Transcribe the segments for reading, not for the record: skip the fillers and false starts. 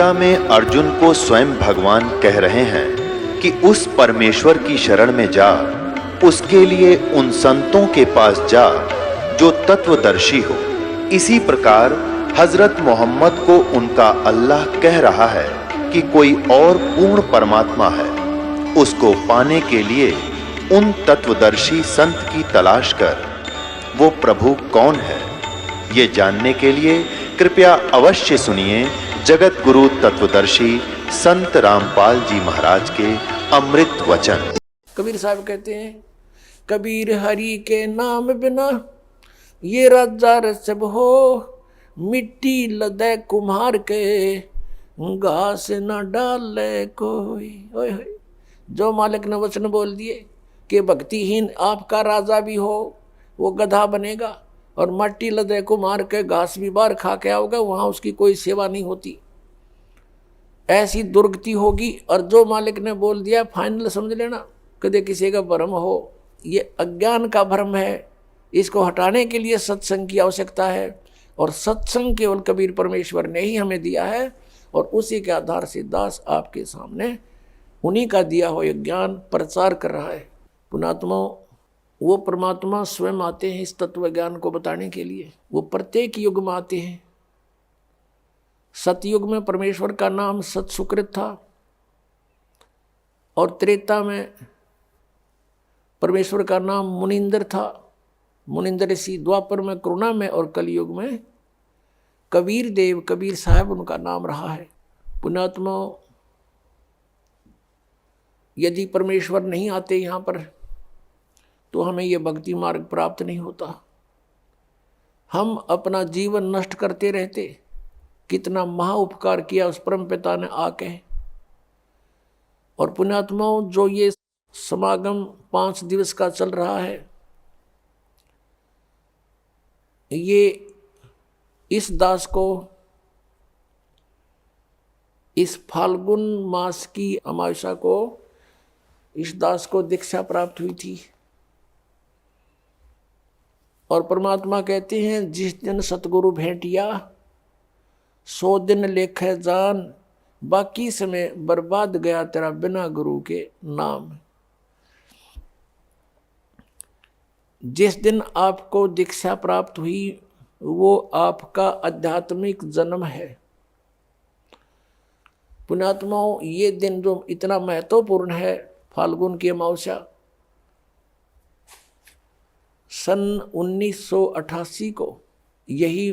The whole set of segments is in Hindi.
गीता में अर्जुन को स्वयं भगवान कह रहे हैं कि उस परमेश्वर की शरण में जा, उसके लिए उन संतों के पास जा जो तत्वदर्शी हो। इसी प्रकार हजरत मोहम्मद को उनका अल्लाह कह रहा है कि कोई और पूर्ण परमात्मा है, उसको पाने के लिए उन तत्वदर्शी संत की तलाश कर। वो प्रभु कौन है, ये जानने के लिए कृपया अवश्य सुनिए जगत गुरु तत्वदर्शी संत रामपाल जी महाराज के अमृत वचन। कबीर साहब कहते हैं, कबीर हरि के नाम बिना ये राजा रसब हो, मिट्टी लदे कुम्हार के घास न डाले कोई। ओए होए, जो मालिक ने वचन बोल दिए कि भक्तिहीन आपका राजा भी हो वो गधा बनेगा, और मट्टी लदे कुम्हार के घास भी बार खा के आओगे, वहां उसकी कोई सेवा नहीं होती, ऐसी दुर्गति होगी। और जो मालिक ने बोल दिया फाइनल समझ लेना, कदे किसी का भ्रम हो, ये अज्ञान का भ्रम है, इसको हटाने के लिए सत्संग की आवश्यकता है। और सत्संग केवल कबीर परमेश्वर ने ही हमें दिया है, और उसी के आधार से दास आपके सामने उन्हीं का दिया हुआ ज्ञान प्रचार कर रहा है। पुणात्मा, वो परमात्मा स्वयं आते हैं इस तत्व ज्ञान को बताने के लिए। वो प्रत्येक युग में आते हैं। सतयुग में परमेश्वर का नाम सतसुकृत था, और त्रेता में परमेश्वर का नाम मुनिंदर था, मुनिंदर ऋषि। द्वापर में करुणा में, और कलयुग में कबीर देव, कबीर साहब उनका नाम रहा है। पुण्यात्मा, यदि परमेश्वर नहीं आते यहाँ पर तो हमें यह भक्ति मार्ग प्राप्त नहीं होता। हम अपना जीवन नष्ट करते रहते। कितना महा उपकार किया उस परम पिता ने आके। और पुण्यात्माओं, जो ये समागम 5 दिवस का चल रहा है, ये इस दास को इस फाल्गुन मास की अमावस्या को इस दास को दीक्षा प्राप्त हुई थी। और परमात्मा कहते हैं, जिस दिन सतगुरु भेंटिया 100 दिन लेखे जान, बाकी समय बर्बाद गया तेरा बिना गुरु के नाम। जिस दिन आपको दीक्षा प्राप्त हुई वो आपका आध्यात्मिक जन्म है। पुण्यात्माओं, ये दिन जो इतना महत्वपूर्ण है, फाल्गुन की अमावस्या, सन 1988 को यही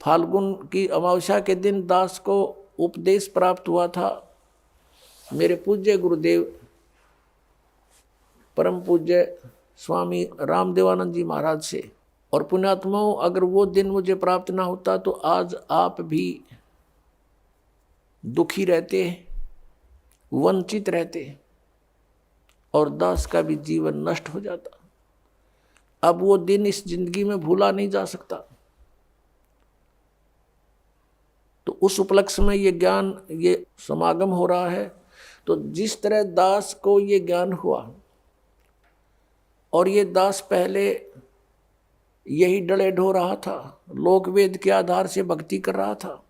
फाल्गुन की अमावस्या के दिन दास को उपदेश प्राप्त हुआ था मेरे पूज्य गुरुदेव परम पूज्य स्वामी रामदेवानंद जी महाराज से। और पुण्यात्माओं, अगर वो दिन मुझे प्राप्त ना होता तो आज आप भी दुखी रहते, वंचित रहते, और दास का भी जीवन नष्ट हो जाता। अब वो दिन इस जिंदगी में भूला नहीं जा सकता। तो उस उपलक्ष्य में ये ज्ञान, ये समागम हो रहा है। तो जिस तरह दास को ये ज्ञान हुआ, और ये दास पहले यही डले ढो रहा था, लोक वेद के आधार से भक्ति कर रहा था।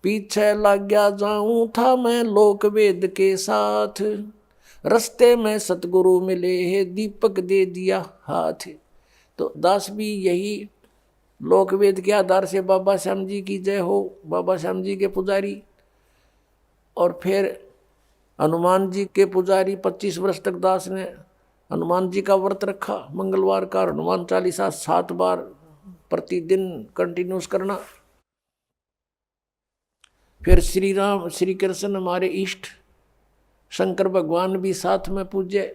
पीछे लग गया जाऊं था मैं लोक वेद के साथ, रस्ते में सतगुरु मिले है दीपक दे दिया हाथ। तो दास भी यही लोक वेद के आधार से बाबा श्याम जी की जय हो, बाबा श्याम जी के पुजारी, और फिर हनुमान जी के पुजारी। 25 वर्ष तक दास ने हनुमान जी का व्रत रखा, मंगलवार का हनुमान चालीसा 7 बार प्रतिदिन कंटिन्यूस करना। फिर श्री राम श्री कृष्ण हमारे इष्ट, शंकर भगवान भी साथ में पूज्य।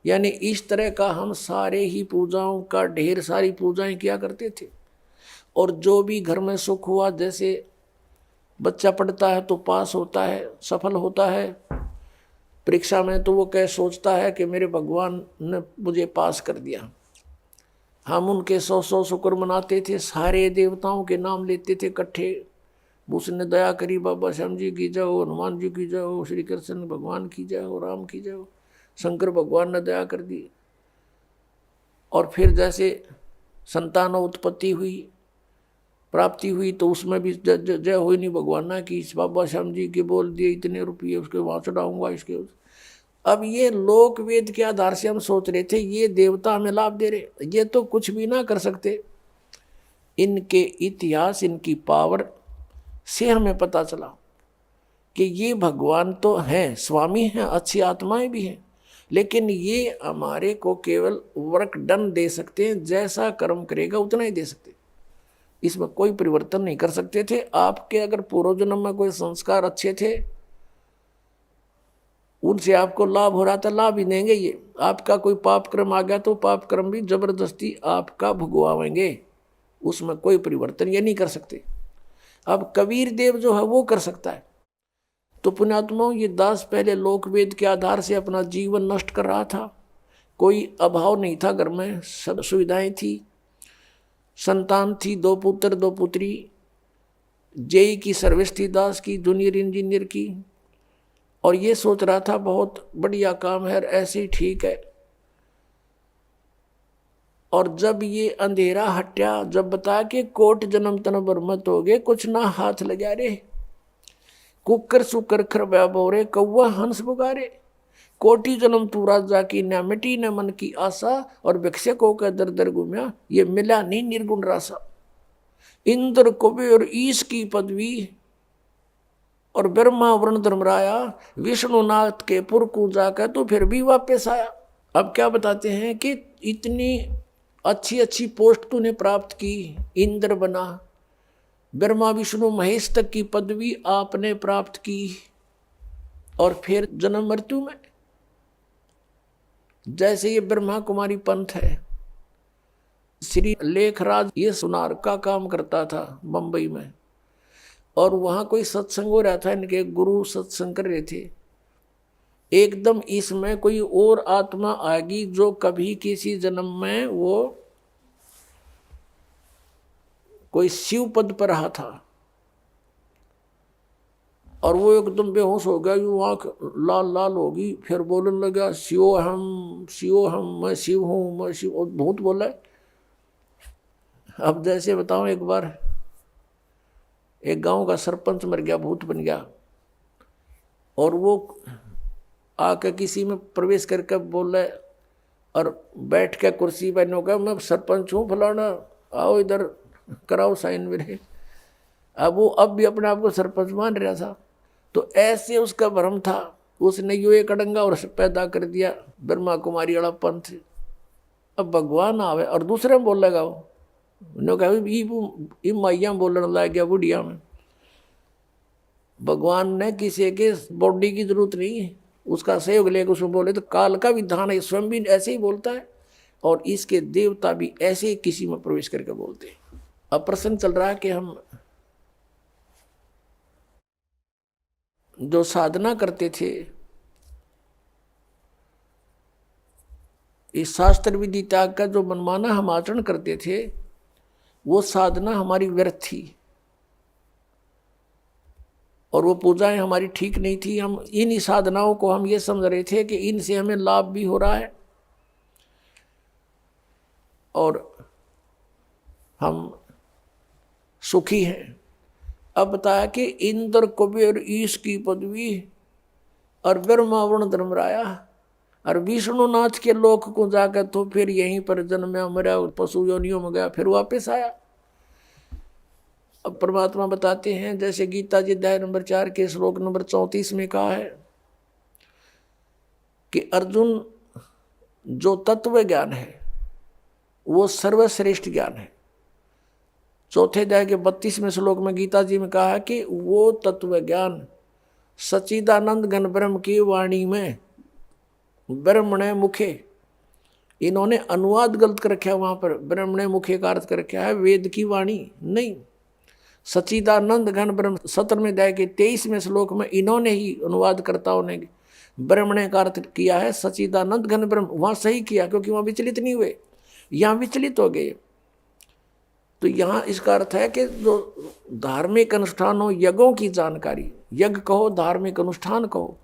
यानी इस तरह का हम सारे ही पूजाओं का ढेर सारी पूजाएं किया करते थे। और जो भी घर में सुख हुआ, जैसे बच्चा पढ़ता है तो पास होता है, सफल होता है परीक्षा में, तो वो कह सोचता है कि मेरे भगवान ने मुझे पास कर दिया। हम उनके 100 शुक्र मनाते थे, सारे देवताओं के नाम लेते थे इकट्ठे। उसने दया करी, बाबा श्याम जी की जय हो, हनुमान जी की जय हो, श्री कृष्ण भगवान की जय हो, राम की जय हो, शंकर भगवान ने दया कर दी। और फिर जैसे संतान उत्पत्ति हुई प्राप्ति हुई तो उसमें भी जय हुई नहीं भगवान ना कि इस बाबा श्याम जी के बोल दिए इतने रुपये उसके वहाँ चढ़ाऊंगा इसके। अब ये लोक वेद के आधार से हम सोच रहे थे ये देवता हमें लाभ दे रहे, ये तो कुछ भी ना कर सकते। इनके इतिहास, इनकी पावर से हमें पता चला कि ये भगवान तो हैं, स्वामी हैं, अच्छी आत्माएं भी हैं, लेकिन ये हमारे को केवल वर्क डन दे सकते हैं, जैसा कर्म करेगा उतना ही दे सकते, इसमें कोई परिवर्तन नहीं कर सकते थे। आपके अगर पूर्व जन्म में कोई संस्कार अच्छे थे, उनसे आपको लाभ हो रहा था, लाभ ही देंगे ये। आपका कोई पाप कर्म आ गया तो पाप कर्म भी जबरदस्ती आपका भुगवाएंगे, उसमें कोई परिवर्तन ये नहीं कर सकते। अब कबीर देव जो है वो कर सकता है। तो पुण्यात्माओं, ये दास पहले लोक वेद के आधार से अपना जीवन नष्ट कर रहा था, कोई अभाव नहीं था, घर में सब सुविधाएं थी, संतान थी, 2 पुत्र 2 पुत्री, जेई की सर्विस थी दास की, जूनियर इंजीनियर की, और ये सोच रहा था बहुत बढ़िया काम है, ऐसे ही ठीक है। और जब ये अंधेरा हट्या, जब बता के कोट जन्म तन बरमत हो गए, कुछ ना हाथ लगा रे, कुकर सुकर खरबा बोरे, कौवा हंस बुगारे, कोटि जन्म तू राजा की, न मिटी न मन की आशा, और भिक्षकों का दर दर घूमया, ये मिला नहीं निर्गुण रासा। इंद्र कुबेर ईश की पदवी, और ब्रह्मा वरुण धर्मराया, विष्णुनाथ के पुर को जाकर तो फिर भी वापस आया। अब क्या बताते हैं कि इतनी अच्छी अच्छी पोस्ट तूने प्राप्त की, इंद्र बना, ब्रह्मा विष्णु महेश तक की पदवी आपने प्राप्त की, और फिर जन्म मृत्यु में जैसे ये ब्रह्मा कुमारी पंथ है। श्री लेखराज ये सुनार का काम करता था बंबई में, और वहाँ कोई सत्संग हो रहा था, इनके गुरु सत्संग कर रहे थे। एकदम इसमें कोई और आत्मा आएगी जो कभी किसी जन्म में वो कोई शिव पद पर रहा था, और वो एकदम बेहोश हो गया, यूं आँख लाल लाल होगी, फिर बोलने लगा शिव हम, मैं शिव हूँ, मैं शिव, और भूत बोला। अब जैसे बताऊं, एक बार एक गांव का सरपंच मर गया, भूत बन गया, और वो आकर किसी में प्रवेश करके बोल रहे, और बैठ के कुर्सी पर नौका, मैं सरपंच हूँ फलाना, आओ इधर कराओ साइन मेरे। अब वो अब भी अपने आप को सरपंच मान रहा था। तो ऐसे उसका भ्रम था, उसने यू एक अड़ंगा और पैदा कर दिया ब्रह्मा कुमारी वाला पंथ। अब भगवान आवे और दूसरे में बोल लगा, उन्होंने कहा माइया बोलने लग गया बुढ़िया में। भगवान ने किसी के बॉडी की जरूरत नहीं है, उसका सहयोग लेकर उसमें बोले तो काल का विधान है, स्वयं भी ऐसे ही बोलता है, और इसके देवता भी ऐसे ही किसी में प्रवेश करके बोलते हैं। अब प्रश्न चल रहा है कि हम जो साधना करते थे, इस शास्त्र विधि त्याग का जो मनमाना हम आचरण करते थे, वो साधना हमारी व्यर्थ थी, और वो पूजाएं हमारी ठीक नहीं थी। हम इन साधनाओं को हम ये समझ रहे थे कि इनसे हमें लाभ भी हो रहा है, और हम सुखी हैं। अब बताया कि इंद्र कुबेर ईश की पदवी, और ब्रह्मा वरुण धर्मराया, और विष्णुनाथ के लोक को जाकर तो फिर यहीं पर जन्मा मरा, पशु योनियों में गया, फिर वापस आया। अब परमात्मा बताते हैं, जैसे गीता जी अध्याय नंबर 4 के श्लोक नंबर 34 में कहा है कि अर्जुन, जो तत्व ज्ञान है वो सर्वश्रेष्ठ ज्ञान है। चौथे अध्याय के 32वें श्लोक में गीता जी में कहा है कि वो तत्व ज्ञान सच्चिदानंद घन ब्रह्म की वाणी में ब्रह्मणे मुखे, इन्होंने अनुवाद गलत कर रखा है, वहां पर ब्रह्मणे मुखे का अर्थ कर रखा है वेद की वाणी नहीं, सच्चिदानंद घन ब्रह्म। 17वें अध्याय के 23वें श्लोक में इन्होंने ही अनुवादकर्ताओं ने ब्रह्मणे का अर्थ किया है सच्चिदानंद घन ब्रह्म। वहां सही किया क्योंकि वहां विचलित नहीं हुए, यहाँ विचलित हो गए। तो यहाँ इसका अर्थ है कि जो धार्मिक अनुष्ठानों, यज्ञों की जानकारी, यज्ञ कहो धार्मिक अनुष्ठान कहो,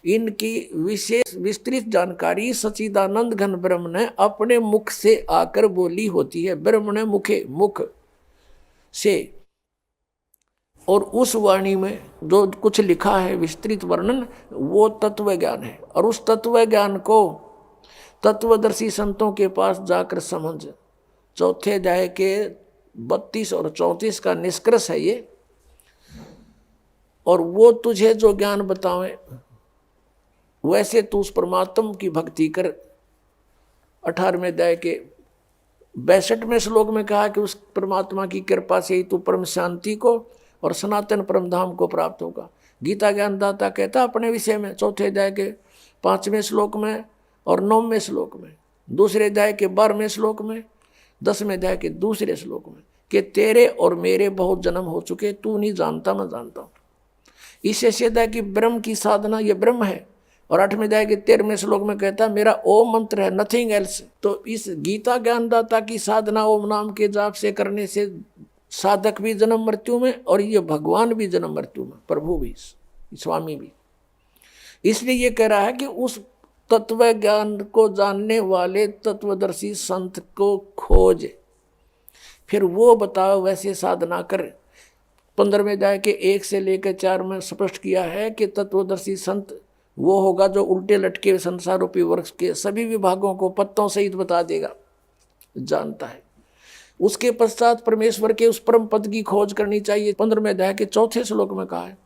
इनकी विशेष विस्तृत जानकारी सच्चिदानंद घन ब्रह्म ने अपने मुख से आकर बोली होती है। ब्रह्म ने मुखे, मुख से। और उस वाणी में जो कुछ लिखा है विस्तृत वर्णन, वो तत्व ज्ञान है। और उस तत्व ज्ञान को तत्वदर्शी संतों के पास जाकर समझ। चौथे अध्याय के 32 और 34 का निष्कर्ष है ये। और वो तुझे जो ज्ञान बतावे वैसे तू उस परमात्मा की भक्ति कर। 18वें अध्याय के 62वें श्लोक में कहा कि उस परमात्मा की कृपा से ही तू परम शांति को और सनातन परम धाम को प्राप्त होगा। गीता ज्ञानदाता कहता अपने विषय में चौथे अध्याय के 5वें श्लोक में और 9वें श्लोक में, दूसरे अध्याय के 12वें श्लोक में, 10वें अध्याय के दूसरे श्लोक में कि तेरे और मेरे बहुत जन्म हो चुके, तू नहीं जानता मैं जानता हूँ। इससे सिद्ध है कि ब्रह्म की साधना ये ब्रह्म है। और 8वें अध्याय के 13वें श्लोक में कहता मेरा ओम मंत्र है, नथिंग एल्स। तो इस गीता ज्ञानदाता की साधना ओम नाम के जाप से करने से साधक भी जन्म मृत्यु में और ये भगवान भी जन्म मृत्यु में, प्रभु भी, स्वामी भी। इसलिए ये कह रहा है कि उस तत्व ज्ञान को जानने वाले तत्वदर्शी संत को खोज, फिर वो बताओ वैसे साधना कर। 15वें अध्याय के 1 से लेकर 4 में स्पष्ट किया है कि तत्वदर्शी संत वो होगा जो उल्टे लटके संसार रूपी वृक्ष के सभी विभागों को पत्तों सहित बता देगा, जानता है। उसके पश्चात परमेश्वर के उस परम पद की खोज करनी चाहिए। 15वें अध्याय के 4थे श्लोक में कहा है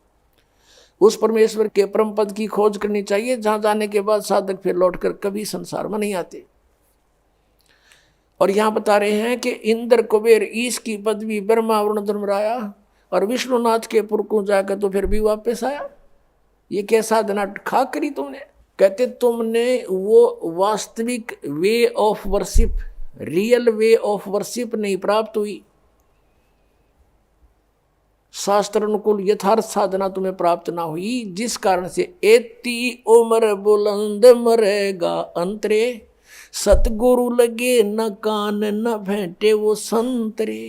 उस परमेश्वर के परम पद की खोज करनी चाहिए, जहां जाने के बाद साधक फिर लौटकर कभी संसार में नहीं आते। और यहां बता रहे हैं कि इंद्र कुबेर ईश की पदवी ब्रह्मा वरुण धर्मराया और विष्णुनाथ के पुर को जाकर तो फिर भी वापस आया। ये क्या साधना खा करी तुमने? कहते तुमने वो वास्तविक way of worship, real way of worship नहीं प्राप्त हुई। शास्त्र अनुकूल यथार्थ साधना तुम्हें प्राप्त ना हुई, जिस कारण से एती उम्र बुलंद मरेगा अंतरे, सतगुरु लगे न कान न भेंटे वो संतरे।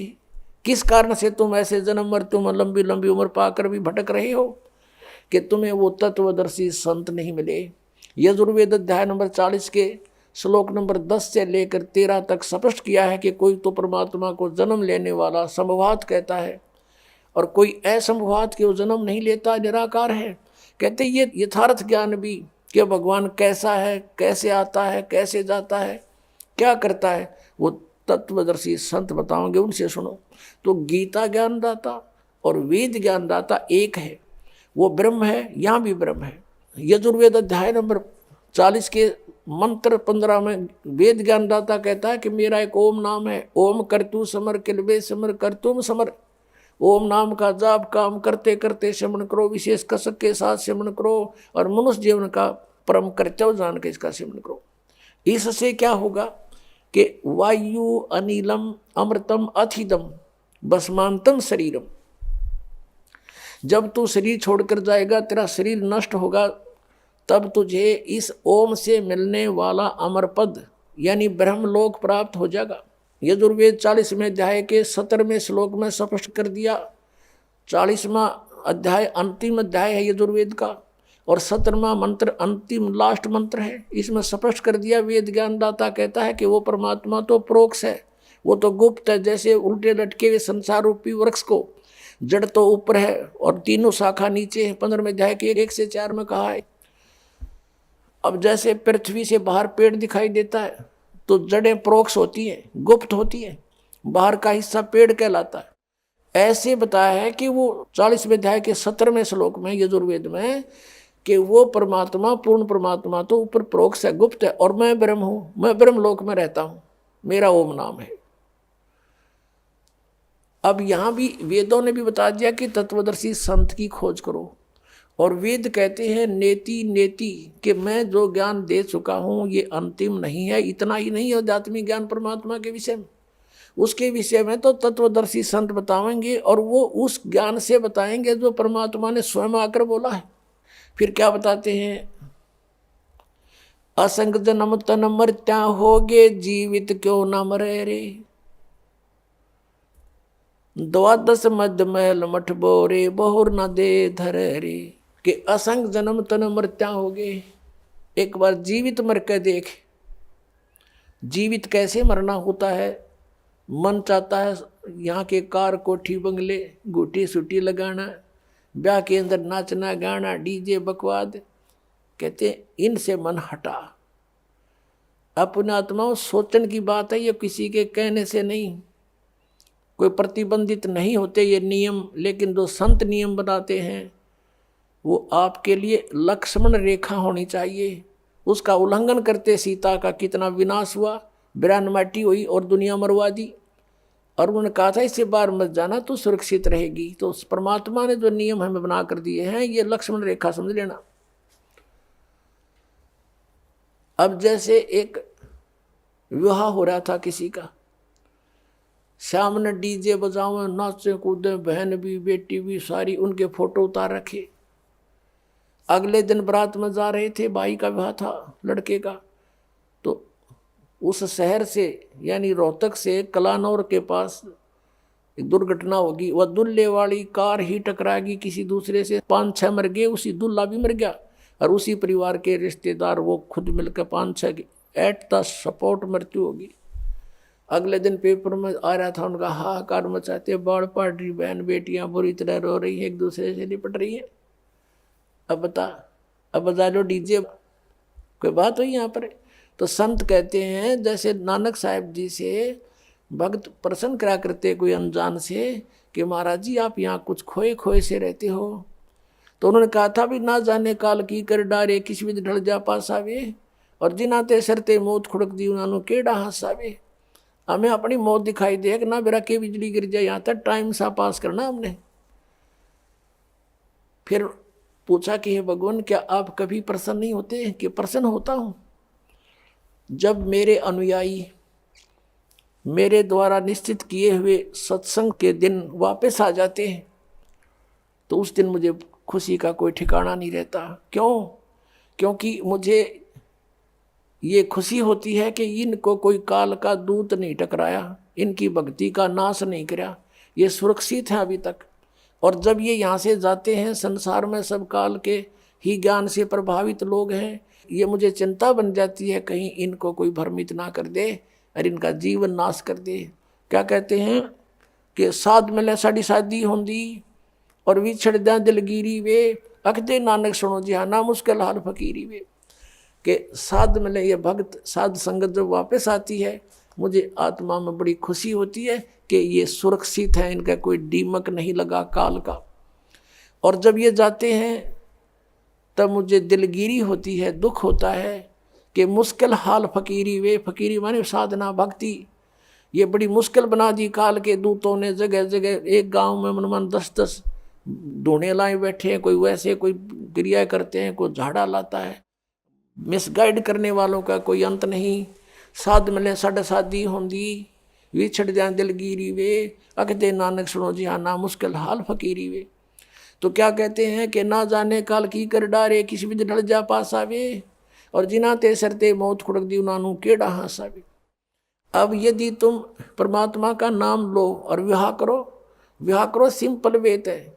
किस कारण से तुम ऐसे जन्म मृत्यु में लंबी लंबी उम्र पाकर भी भटक रहे हो कि तुम्हें वो तत्वदर्शी संत नहीं मिले। यजुर्वेद अध्याय नंबर 40 के श्लोक नंबर 10 से लेकर 13 तक स्पष्ट किया है कि कोई तो परमात्मा को जन्म लेने वाला संभवात कहता है और कोई असंभवात के वो जन्म नहीं लेता, निराकार है। कहते ये यथार्थ ज्ञान भी कि भगवान कैसा है, कैसे आता है, कैसे जाता है, क्या करता है, वो तत्वदर्शी संत बताओगे, उनसे सुनो। तो गीता ज्ञानदाता और वेद ज्ञानदाता एक है, वो ब्रह्म है, यहाँ भी ब्रह्म है। यजुर्वेद अध्याय नंबर 40 के मंत्र 15 में वेद ज्ञानदाता कहता है कि मेरा एक ओम नाम है, ओम करतु समर किलबे समर करतुम समर। ओम नाम का जाप काम करते करते सिमरण करो, विशेष कसक के साथ सिमरण करो और मनुष्य जीवन का परम कर्तव्य जान के इसका सिमरण करो। इससे क्या होगा कि वायु अनिलम अमृतम अथिदम भस्मांतम शरीरम। जब तू शरीर छोड़कर जाएगा, तेरा शरीर नष्ट होगा, तब तुझे इस ओम से मिलने वाला अमर पद यानी ब्रह्मलोक प्राप्त हो जाएगा। यजुर्वेद 40वें अध्याय के 17वें श्लोक में स्पष्ट कर दिया। 40वां अध्याय अंतिम अध्याय है यजुर्वेद का और 17वां मंत्र अंतिम लास्ट मंत्र है। इसमें स्पष्ट कर दिया, वेद ज्ञानदाता कहता है कि वो परमात्मा तो प्रोक्ष है, वो तो गुप्त है। जैसे उल्टे लटके हुए संसार रूपी वृक्ष को जड़ तो ऊपर है और तीनों शाखा नीचे है। 15वें अध्याय के 1 से 4 में कहा है। अब जैसे पृथ्वी से बाहर पेड़ दिखाई देता है तो जड़ें प्रोक्ष होती है, गुप्त होती है, बाहर का हिस्सा पेड़ कहलाता है। ऐसे बताया है कि वो 40वें अध्याय के 17वें श्लोक में यजुर्वेद में कि वो परमात्मा पूर्ण परमात्मा तो ऊपर प्रोक्ष है, गुप्त है, और मैं ब्रह्म हूँ, मैं ब्रह्मलोक में रहता हूँ, मेरा ओम नाम है। अब यहाँ भी वेदों ने भी बता दिया कि तत्वदर्शी संत की खोज करो। और वेद कहते हैं नेति नेति कि मैं जो ज्ञान दे चुका हूँ ये अंतिम नहीं है। इतना ही नहीं, आध्यात्मिक ज्ञान परमात्मा के विषय में, उसके विषय में तो तत्वदर्शी संत बताएंगे और वो उस ज्ञान से बताएंगे जो परमात्मा ने स्वयं आकर बोला है। फिर क्या बताते हैं, असंग जन्म तन मर्त्या होगे, जीवित क्यों न मरे रे, द्वादश मध्य महल मठ बोरे, बहुर न दे धर रे। कि असंग जन्म तन मृत्या हो गए, एक बार जीवित मर के देख। जीवित कैसे मरना होता है, मन चाहता है यहाँ के कार कोठी बंगले गुटी सुटी लगाना, ब्याह के अंदर नाचना गाना डीजे बकवाद, कहते हैं इनसे मन हटा। अपने आत्माओं सोचने की बात है, ये किसी के कहने से नहीं, कोई प्रतिबंधित नहीं होते ये नियम, लेकिन जो संत नियम बनाते हैं वो आपके लिए लक्ष्मण रेखा होनी चाहिए। उसका उल्लंघन करते सीता का कितना विनाश हुआ, बिरान माटी हुई और दुनिया मरवा दी। और उन्होंने कहा था इससे बाहर मत जाना तो सुरक्षित रहेगी। तो उस परमात्मा ने जो नियम हमें बना कर दिए हैं ये लक्ष्मण रेखा समझ लेना। अब जैसे एक विवाह हो रहा था किसी का, सामने डीजे बजाओ नाचे कूदे, बहन भी बेटी भी सारी, उनके फोटो उतार रखे। अगले दिन बारात में जा रहे थे, भाई का विवाह था लड़के का, तो उस शहर से यानी रोहतक से कलानौर के पास एक दुर्घटना होगी। वह दूल्हे वाली कार ही टकराएगी किसी दूसरे से, 5-6 मर गए, उसी दूल्हा भी मर गया और उसी परिवार के रिश्तेदार वो खुद मिलकर 5-6 एट द सपोर्ट मृत्यु होगी। अगले दिन पेपर में आ रहा था उनका हाहाकार मचाते, बाढ़ पड़ रही, बहन बेटियां बुरी तरह रो रही है, एक दूसरे से लिपट रही है। अब बजा लो डीजे, कोई बात हुई यहाँ पर। तो संत कहते हैं जैसे नानक साहब जी से भक्त प्रसन्न करा करते कोई अनजान से कि महाराज जी आप यहाँ कुछ खोए खोए से रहते हो। तो उन्होंने कहा था भी ना जाने काल की कर डारे, किसी भी ढल जा पास आवे, और जिनाते सरते मौत खुड़क दी उन्होंने केड़ा हंसावे। हमें अपनी मौत दिखाई दे ना बेरा के बिजली गिर जाए, यहाँ तक टाइम सा पास करना हमने। फिर पूछा कि हे भगवान क्या आप कभी प्रसन्न नहीं होते? कि प्रसन्न होता हूँ जब मेरे अनुयायी मेरे द्वारा निश्चित किए हुए सत्संग के दिन वापस आ जाते हैं, तो उस दिन मुझे खुशी का कोई ठिकाना नहीं रहता। क्यों? क्योंकि मुझे ये खुशी होती है कि इनको कोई काल का दूत नहीं टकराया, इनकी भक्ति का नाश नहीं किया, ये सुरक्षित हैं अभी तक। और जब ये यहाँ से जाते हैं, संसार में सब काल के ही ज्ञान से प्रभावित लोग हैं, ये मुझे चिंता बन जाती है कहीं इनको कोई भ्रमित ना कर दे और इनका जीवन नाश कर दे। क्या कहते हैं कि साध मिले साड़ी शादी होंदी और विछड़ दें दिलगिरी वे, अखदे नानक सुनो जी हाँ ना मुश्किल हाल फकीरी वे। कि साध मिले ये भक्त साध संगत जब वापस आती है, मुझे आत्मा में बड़ी खुशी होती है कि ये सुरक्षित है, इनका कोई दीमक नहीं लगा काल का। और जब ये जाते हैं तब मुझे दिलगिरी होती है, दुख होता है कि मुश्किल हाल फकीरी वे, फकीरी माने साधना भक्ति, ये बड़ी मुश्किल बना दी काल के दूतों ने। जगह जगह एक गांव में मन 10-10 ढूंढे लाए बैठे हैं, कोई वैसे कोई क्रिया करते हैं, कोई झाड़ा लाता है, मिसगाइड करने वालों का कोई अंत नहीं। साध मिले साढ़े शादी होंदी विछड़ जाए दिलगिरी वे, अखदे नानक सुनो जी हाँ ना मुश्किल हाल फकीरी वे। तो क्या कहते हैं कि ना जाने काल की कर डारे, किसी भी ढल जा पास आवे, और जिनाते सरते मौत खुड़क दी उन्होंने केड़ा हंसावे। अब यदि तुम परमात्मा का नाम लो और विवाह करो सिंपल वेत है,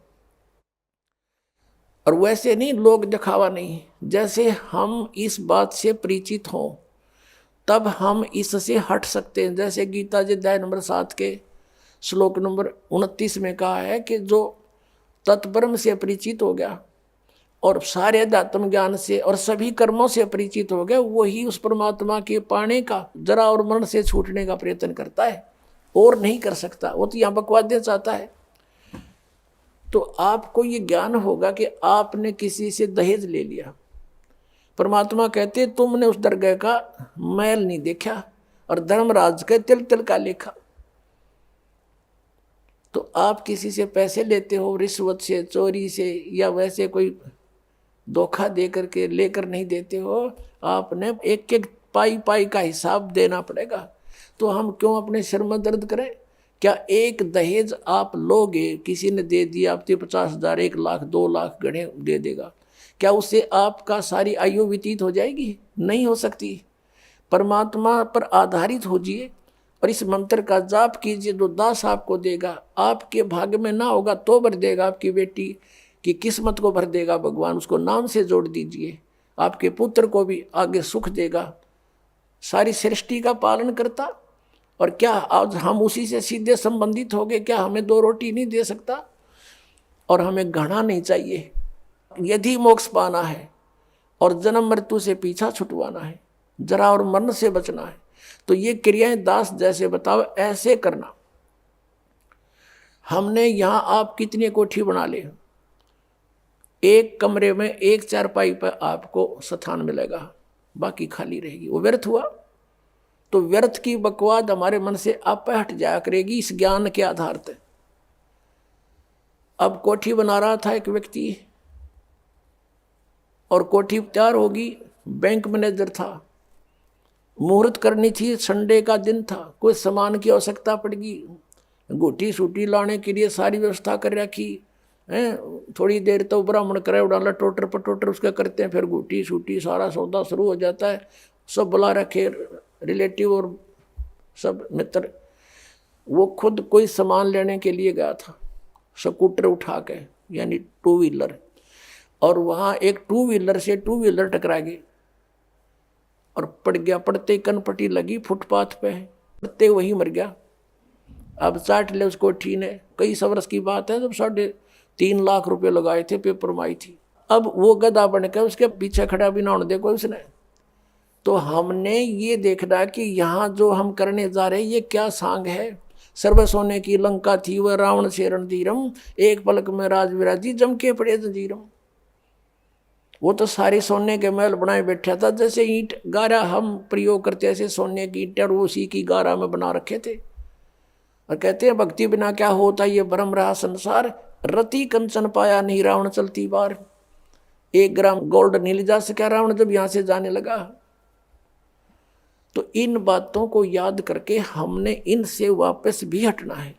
और वैसे नहीं लोग दिखावा नहीं। जैसे हम इस बात से परिचित हों तब हम इससे हट सकते हैं। जैसे गीता जी अध्याय नंबर 7 के श्लोक नंबर 29 में कहा है कि जो तत्ब्रह्म से परिचित हो गया और सारे अध्यात्म ज्ञान से और सभी कर्मों से परिचित हो गया, वही उस परमात्मा के पाने का जरा और मरण से छूटने का प्रयत्न करता है, और नहीं कर सकता। वो तो यहाँ बकवाद देना चाहता है। तो आपको ये ज्ञान होगा कि आपने किसी से दहेज ले लिया, परमात्मा कहते तुमने उस दरगाह का मैल नहीं देखा और धर्मराज के तिल तिल का लेखा। तो आप किसी से पैसे लेते हो रिश्वत से, चोरी से, या वैसे कोई धोखा दे करके लेकर नहीं देते हो, आपने एक एक पाई पाई का हिसाब देना पड़ेगा। तो हम क्यों अपने सिर में दर्द करें? क्या एक दहेज आप लोगे, किसी ने दे दिया आपके 50,000, 1 लाख, 2 लाख गणे दे देगा, क्या उससे आपका सारी आयु व्यतीत हो जाएगी? नहीं हो सकती। परमात्मा पर आधारित होजिए और इस मंत्र का जाप कीजिए, जो दास आपको देगा। आपके भाग्य में ना होगा तो भर देगा, आपकी बेटी की किस्मत को भर देगा भगवान, उसको नाम से जोड़ दीजिए। आपके पुत्र को भी आगे सुख देगा। सारी सृष्टि का पालन करता और क्या आज हम उसी से सीधे संबंधित हो गए? क्या हमें 2 रोटी नहीं दे सकता? और हमें घृणा नहीं चाहिए। यदि मोक्ष पाना है और जन्म मृत्यु से पीछा छुटवाना है, जरा और मरण से बचना है, तो ये क्रियाएं दास जैसे बताओ ऐसे करना। हमने यहाँ आप कितनी कोठी बना ले, एक कमरे में एक चारपाई पर आपको स्थान मिलेगा, बाकी खाली रहेगी, वो व्यर्थ हुआ। तो व्यर्थ की बकवाद हमारे मन से आप हट जाया करेगी इस ज्ञान के आधार पर। अब कोठी बना रहा था एक व्यक्ति, और कोठी तैयार होगी, बैंक मैनेजर था, मुहूर्त करनी थी, संडे का दिन था, कोई सामान की आवश्यकता पड़गी, गोटी सूटी लाने के लिए सारी व्यवस्था कर रखी है। थोड़ी देर तो ब्राह्मण करे उड़ाला टोटर पटोटर उसका करते हैं, फिर गोटी सूटी सारा सौदा शुरू हो जाता है, सब बुला रखे रिलेटिव और सब मित्र। वो खुद कोई सामान लेने के लिए गया था, स्कूटर उठा के यानी 2 व्हीलर, और वहाँ एक 2 व्हीलर से 2 व्हीलर टकरा गई और पड़ गया। पड़ते कनपट्टी लगी फुटपाथ पे, पड़ते वही मर गया। अब चाट ले उसको कोठी ने, कई वर्ष की बात है, जब 3.5 लाख रुपए लगाए थे, पेपर में आई थी। अब वो गधा बन के उसके पीछे खड़ा भी ना होने दे कोई उसने। तो हमने ये देखना कि यहाँ जो हम करने जा रहे हैं ये क्या सांग है। सर्व सोने की लंका थी वह रावण से रणधीरम, एक पलक में राज विराजी जम के पड़े जंजीरम। वो तो सारे सोने के महल बनाए बैठा था, जैसे ईंट गारा हम प्रयोग करते ऐसे सोने की ईंट और उसी की गारा में बना रखे थे। और कहते हैं भक्ति बिना क्या होता ये भ्रम रहा संसार, रति कंचन पाया नहीं रावण चलती बार। 1 ग्राम गोल्ड नहीं ले जा सका रावण जब यहां से जाने लगा। तो इन बातों को याद करके हमने इनसे वापस भी हटना है,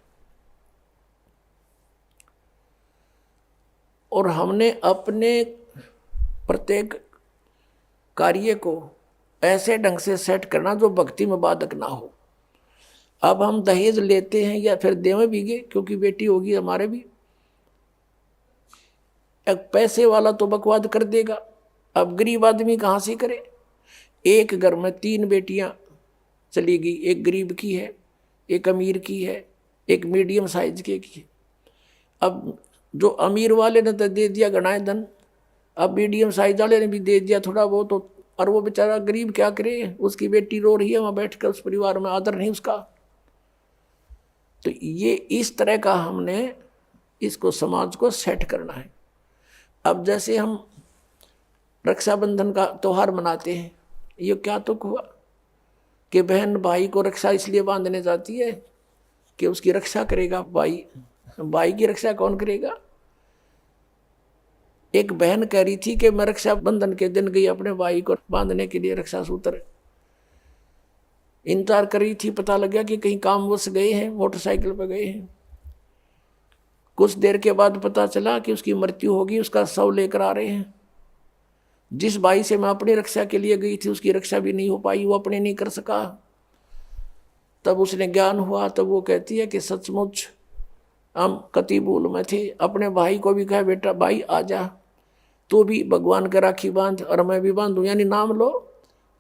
और हमने अपने प्रत्येक कार्य को ऐसे ढंग से सेट करना जो भक्ति में बाधक ना हो। अब हम दहेज लेते हैं या फिर देवे भीगे, क्योंकि बेटी होगी हमारे भी। एक पैसे वाला तो बकवाद कर देगा, अब गरीब आदमी कहाँ से करे। एक घर में 3 बेटियां चली गई, एक गरीब की है, एक अमीर की है, एक मीडियम साइज की है। अब जो अमीर वाले ने तो दे दिया गणाए धन, अब मीडियम साइज वाले ने भी दे दिया थोड़ा बहुत, और वो बेचारा गरीब क्या करे, उसकी बेटी रो रही है वहाँ बैठ कर, उस परिवार में आदर नहीं उसका। तो ये इस तरह का हमने इसको समाज को सेट करना है। अब जैसे हम रक्षाबंधन का त्यौहार मनाते हैं, ये क्या तुक हुआ कि बहन भाई को रक्षा इसलिए बांधने जाती है कि उसकी रक्षा करेगा भाई। भाई की रक्षा कौन करेगा? एक बहन कह रही थी कि मैं रक्षाबंधन के दिन गई अपने भाई को बांधने के लिए रक्षा सूत्र, इंतजार कर रही थी, पता लग गया कि कहीं कामवश गए हैं, मोटरसाइकिल पर गए हैं। कुछ देर के बाद पता चला कि उसकी मृत्यु होगी, उसका शव लेकर आ रहे हैं। जिस भाई से मैं अपनी रक्षा के लिए गई थी उसकी रक्षा भी नहीं हो पाई, वो अपने नहीं कर सका। तब उसने ज्ञान हुआ, तब वो कहती है कि सचमुच हम कति भूल में थे। अपने भाई को भी कहा बेटा भाई आ जा, तू भी भगवान का राखी बांध और मैं भी बांधूं, यानी नाम लो,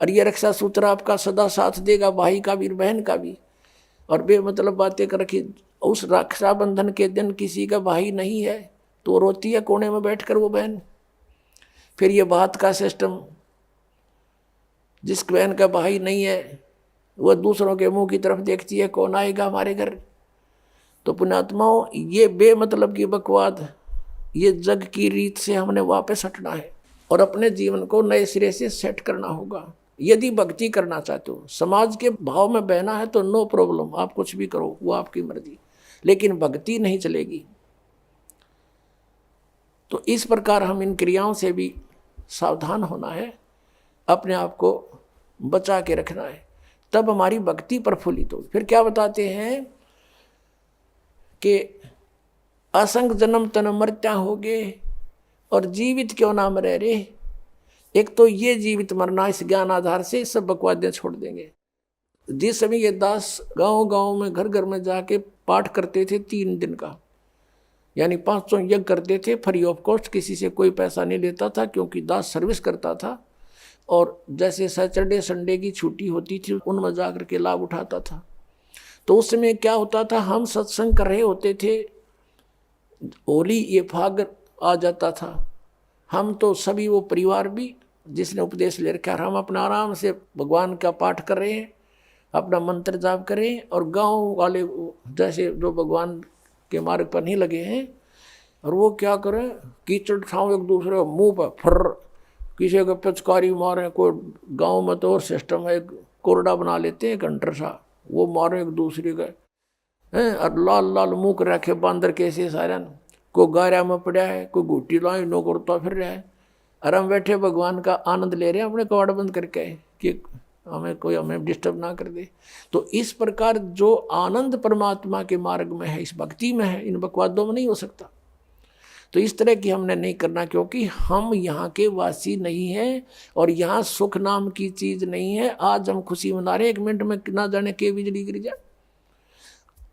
और ये रक्षा सूत्र आपका सदा साथ देगा, भाई का भी बहन का भी। और बेमतलब बातें कर रखी। उस रक्षाबंधन के दिन किसी का भाई नहीं है तो रोती है कोने में बैठकर वो बहन। फिर ये बात का सिस्टम, जिस बहन का भाई नहीं है वह दूसरों के मुंह की तरफ देखती है, कौन आएगा हमारे घर। तो पुण्यात्माओं, ये बेमतलब की बकवाद, ये जग की रीत से हमने वापस हटना है और अपने जीवन को नए सिरे से सेट करना होगा। यदि भक्ति करना चाहते हो, समाज के भाव में बहना है तो नो प्रॉब्लम, आप कुछ भी करो, वो आपकी मर्जी, लेकिन भक्ति नहीं चलेगी। तो इस प्रकार हम इन क्रियाओं से भी सावधान होना है, अपने आप को बचा के रखना है, तब हमारी भक्ति प्रफुल्लित हो। फिर क्या बताते हैं कि असंग जन्म तन मरत्या हो गए और जीवित क्यों ना मरे रे। एक तो ये जीवित मरना, इस ज्ञान आधार से सब बकवादें छोड़ देंगे। जिस समय ये दास गांव गांव में घर घर में जाके पाठ करते थे 3 दिन का, यानी 500 यज्ञ करते थे फ्री ऑफ कॉस्ट, किसी से कोई पैसा नहीं लेता था, क्योंकि दास सर्विस करता था। और जैसे सैटरडे संडे की छुट्टी होती थी उनमें जाकर के लाभ उठाता था। तो उस समय क्या होता था, हम सत्संग कर रहे होते थे, होली ये फाग आ जाता था, हम तो सभी वो परिवार भी जिसने उपदेश ले रखा, हम अपना आराम से भगवान का पाठ कर रहे हैं, अपना मंत्र जाप करें, और गांव वाले जैसे जो भगवान के मार्ग पर नहीं लगे हैं, और वो क्या करें, कीचड़ ठाव एक दूसरे मुंह पर फर, किसी का पिचकारी मारे, कोई गांव में तो और सिस्टम है, कोरडा बना लेते हैं घंटर सा, वो मारे एक दूसरे का हैं, और लाल लाल मुँह रखे बांदर कैसे सारे, कोई गारा में पड़ा है, कोई घूटी लाई नो करता फिर रहा है, और हम बैठे भगवान का आनंद ले रहे हैं अपने कवाड़ बंद करके कि हमें डिस्टर्ब ना कर दे। तो इस प्रकार जो आनंद परमात्मा के मार्ग में है, इस भक्ति में है, इन बकवादों में नहीं हो सकता। तो इस तरह की हमने नहीं करना, क्योंकि हम यहाँ के वासी नहीं हैं और यहाँ सुख नाम की चीज नहीं है। आज हम खुशी मना रहे, 1 मिनट में ना जाने के बिजली गिर जाए,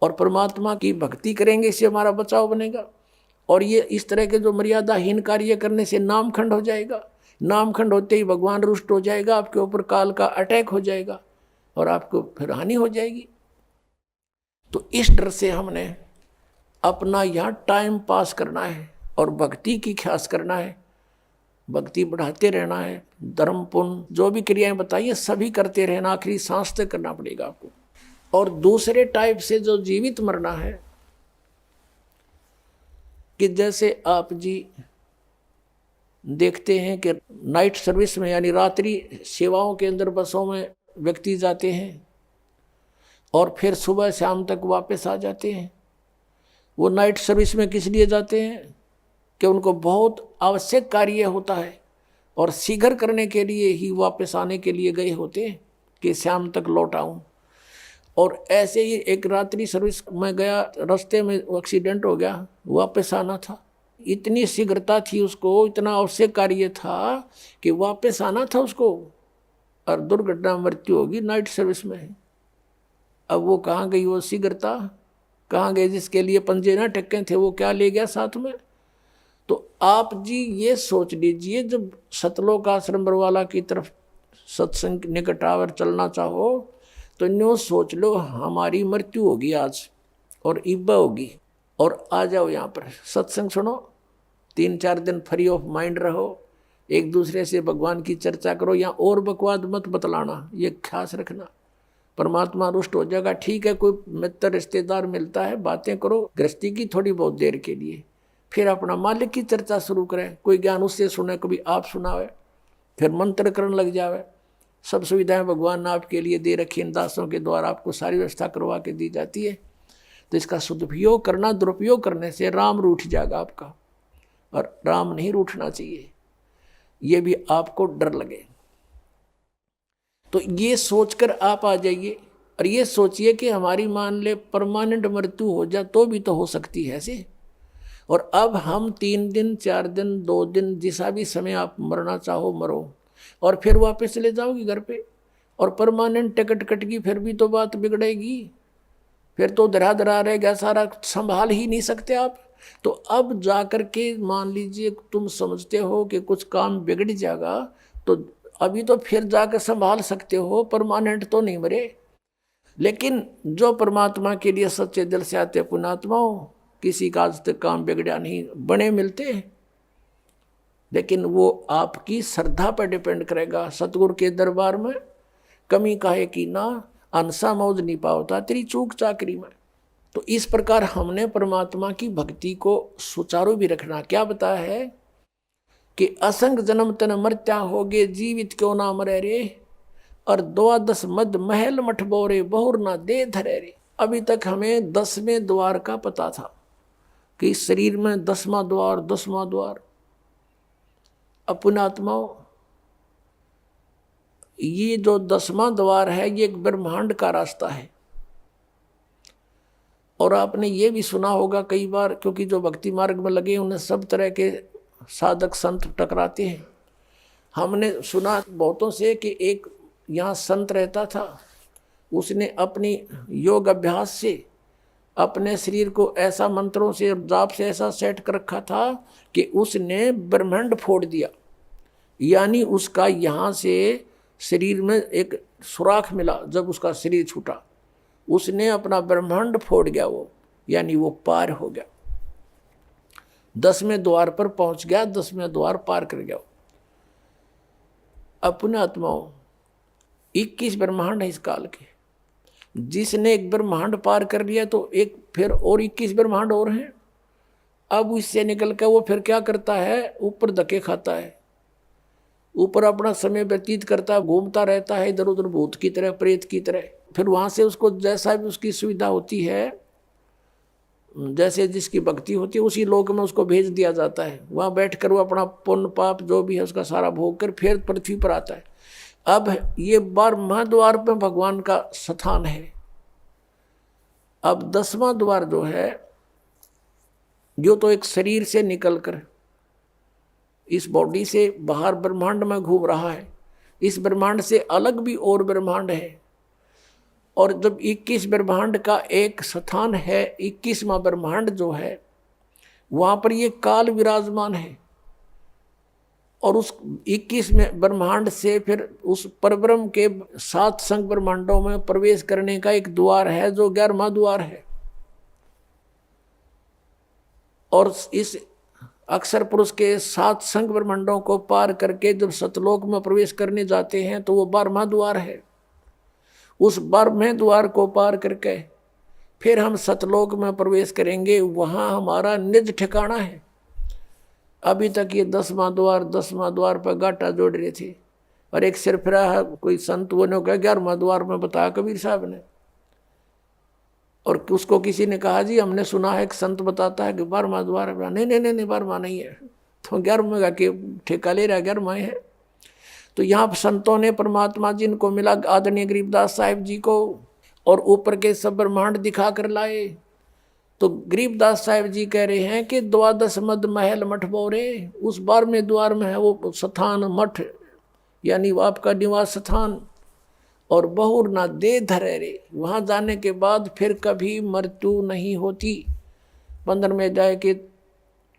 और परमात्मा की भक्ति करेंगे, इससे हमारा बचाव बनेगा। और ये इस तरह के जो मर्यादाहीन कार्य करने से नामखंड हो जाएगा, नामखंड होते ही भगवान रुष्ट हो जाएगा, आपके ऊपर काल का अटैक हो जाएगा और आपको फिर हानि हो जाएगी। तो इस डर से हमने अपना यहाँ टाइम पास करना है और भक्ति की ख्यास करना है, भक्ति बढ़ाते रहना है, धर्म पुण्य जो भी क्रियाएं बताइए सभी करते रहना, आखिरी सांस तक करना पड़ेगा आपको। और दूसरे टाइप से जो जीवित मरना है, कि जैसे आप जी देखते हैं कि नाइट सर्विस में यानी रात्रि सेवाओं के अंदर बसों में व्यक्ति जाते हैं और फिर सुबह शाम तक वापस आ जाते हैं। वो नाइट सर्विस में किस लिए जाते हैं कि उनको बहुत आवश्यक कार्य होता है और शीघ्र करने के लिए ही वापस आने के लिए गए होते हैं कि शाम तक लौट आऊं। और ऐसे ही एक रात्रि सर्विस में गया, रास्ते में एक्सीडेंट हो गया, वापस आना था, इतनी शीघ्रता थी उसको, इतना आवश्यक कार्य था कि वापस आना था उसको, और दुर्घटना मृत्यु होगी नाइट सर्विस में। अब वो कहाँ गई वो शीघ्रता, कहाँ गए जिसके लिए पंजे ना टक्के थे, वो क्या ले गया साथ में। तो आप जी ये सोच लीजिए, जब सतलोक आश्रम बरवाला की तरफ सत्संग निकटावर चलना चाहो तो न्यू सोच लो हमारी मृत्यु होगी आज और इब्बा होगी, और आ जाओ यहाँ पर सत्संग सुनो, 3-4 दिन फ्री ऑफ माइंड रहो, एक दूसरे से भगवान की चर्चा करो, यहाँ और बकवाद मत बतलाना, ये खास रखना, परमात्मा रुष्ट हो जाएगा। ठीक है, कोई मित्र रिश्तेदार मिलता है, बातें करो गृहस्थी की थोड़ी बहुत देर के लिए, फिर अपना मालिक की चर्चा शुरू करें, कोई ज्ञान उससे सुने, कभी आप सुनावे, फिर मंत्र करने लग जावे। सब सुविधाएं भगवान ने आपके लिए दे रखी, इन दासों के द्वारा आपको सारी व्यवस्था करवा के दी जाती है। तो इसका सदुपयोग करना, दुरुपयोग करने से राम रूठ जाएगा आपका, और राम नहीं रूठना चाहिए, ये भी आपको डर लगे। तो ये सोचकर आप आ जाइए और ये सोचिए कि हमारी मान ले परमानेंट मृत्यु हो जाए तो भी तो हो सकती है ऐसे। और अब हम 3 दिन 4 दिन 2 दिन जिसा भी समय आप मरना चाहो मरो, और फिर वापस चले जाओगी घर पे, और परमानेंट टिकट कट गई फिर भी तो बात बिगड़ेगी, फिर तो धरा धरा रहेगा, सारा संभाल ही नहीं सकते आप। तो अब जाकर के मान लीजिए तुम समझते हो कि कुछ काम बिगड़ जाएगा, तो अभी तो फिर जाकर संभाल सकते हो, परमानेंट तो नहीं मरे। लेकिन जो परमात्मा के लिए सच्चे दिल से आते पुण्यात्माओं, किसी का आज तक काम बिगड़ा नहीं, बने मिलते हैं, लेकिन वो आपकी श्रद्धा पर डिपेंड करेगा। सतगुरु के दरबार में कमी काहे की ना, अनसा मौज नहीं पावता तेरी चूक चाकरी में। तो इस प्रकार हमने परमात्मा की भक्ति को सुचारू भी रखना। क्या बताया है कि असंग जन्म तन मर्त्या होगे, जीवित क्यों ना मरे रे, और 12 मद महल मठ बोरे, बहुर ना दे धरे रे। अभी तक हमें 10वें द्वार का पता था कि शरीर में 10वां द्वार 10वां द्वार। पुण्यात्माओं, ये जो 10वां द्वार है ये एक ब्रह्मांड का रास्ता है। और आपने ये भी सुना होगा कई बार, क्योंकि जो भक्ति मार्ग में लगे उन्हें सब तरह के साधक संत टकराते हैं। हमने सुना बहुतों से कि एक यहाँ संत रहता था, उसने अपनी योग अभ्यास से अपने शरीर को ऐसा मंत्रों से जाप से ऐसा सेट कर रखा था कि उसने ब्रह्मांड फोड़ दिया। यानी उसका यहाँ से शरीर में एक सुराख मिला जब उसका शरीर छूटा, उसने अपना ब्रह्मांड फोड़ गया वो, यानी वो पार हो गया, 10वें द्वार पर पहुंच गया, 10वें द्वार पार कर गया। अपने आत्माओं 21 ब्रह्मांड है इस काल के, जिसने एक ब्रह्मांड पार कर लिया तो एक फिर और 21 ब्रह्मांड और हैं। अब इससे निकल कर वो फिर क्या करता है, ऊपर धक्के खाता है, ऊपर अपना समय व्यतीत करता है, घूमता रहता है इधर उधर भूत की तरह, प्रेत की तरह। फिर वहां से उसको जैसा भी उसकी सुविधा होती है, जैसे जिसकी भक्ति होती है, उसी लोक में उसको भेज दिया जाता है। वहां बैठकर वो अपना पुण्य पाप जो भी है उसका सारा भोग कर फिर पृथ्वी पर आता है। अब ये 12वां द्वार पे भगवान का स्थान है। अब 10वां द्वार जो है, जो तो एक शरीर से निकलकर इस बॉडी से बाहर ब्रह्मांड में घूम रहा है, इस ब्रह्मांड से अलग भी और ब्रह्मांड है। और जब 21 ब्रह्मांड का एक स्थान है, 21वां ब्रह्मांड जो है, वहां पर ये काल विराजमान है। और उस 21वें ब्रह्मांड से फिर उस परब्रह्म के 7 संग ब्रह्मांडों में प्रवेश करने का एक द्वार है, जो 11वां द्वार है। और इस अक्षर पुरुष के 7 संग ब्रह्मांडों को पार करके जब सतलोक में प्रवेश करने जाते हैं तो वो 12वां द्वार है। उस 12वें द्वार को पार करके फिर हम सतलोक में प्रवेश करेंगे, वहां हमारा निज ठिकाना है। अभी तक ये 10वां द्वार पर गाटा जोड़ रहे थे, और एक सिरफिरा कोई संत वो ने कहा 11वां द्वार में बताया कबीर साहब ने। और उसको किसी ने कहा जी हमने सुना है एक संत बताता है कि 12वां द्वार है। नहीं नहीं नहीं, 12वां नहीं है, तो 11वें का के ठेका ले रहा, 11वां है। तो यहाँ संतों ने परमात्मा जिनको मिला आदरणीय गरीबदास साहिब जी को, और ऊपर के सब ब्रह्मांड दिखा कर लाए। तो गरीबदास साहिब जी कह रहे हैं कि 12 मद महल मठ बोरे, उस 12वें द्वार में है वो स्थान मठ, यानी वो आपका निवास स्थान। और बहुर ना दे धरे रे, वहां जाने के बाद फिर कभी मृत्यु नहीं होती। 15वें अध्याय के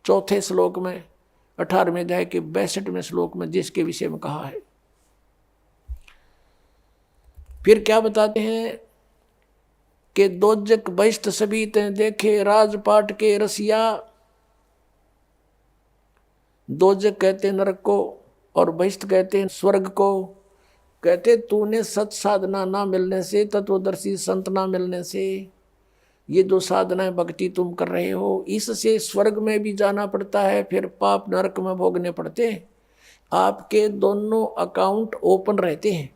4थे श्लोक में, 18वें अध्याय के 62वें श्लोक में जिसके विषय में कहा है। फिर क्या बताते हैं कि दोजक बहिष्ठ सभी ते देखे राजपाट के रसिया। दोजक कहते हैं नरक को, और बहिष्ठ कहते हैं स्वर्ग को। कहते तूने सत साधना ना मिलने से, तत्वदर्शी संत ना मिलने से, ये जो साधनाएं भक्ति तुम कर रहे हो, इससे स्वर्ग में भी जाना पड़ता है, फिर पाप नरक में भोगने पड़ते हैं। आपके दोनों अकाउंट ओपन रहते हैं।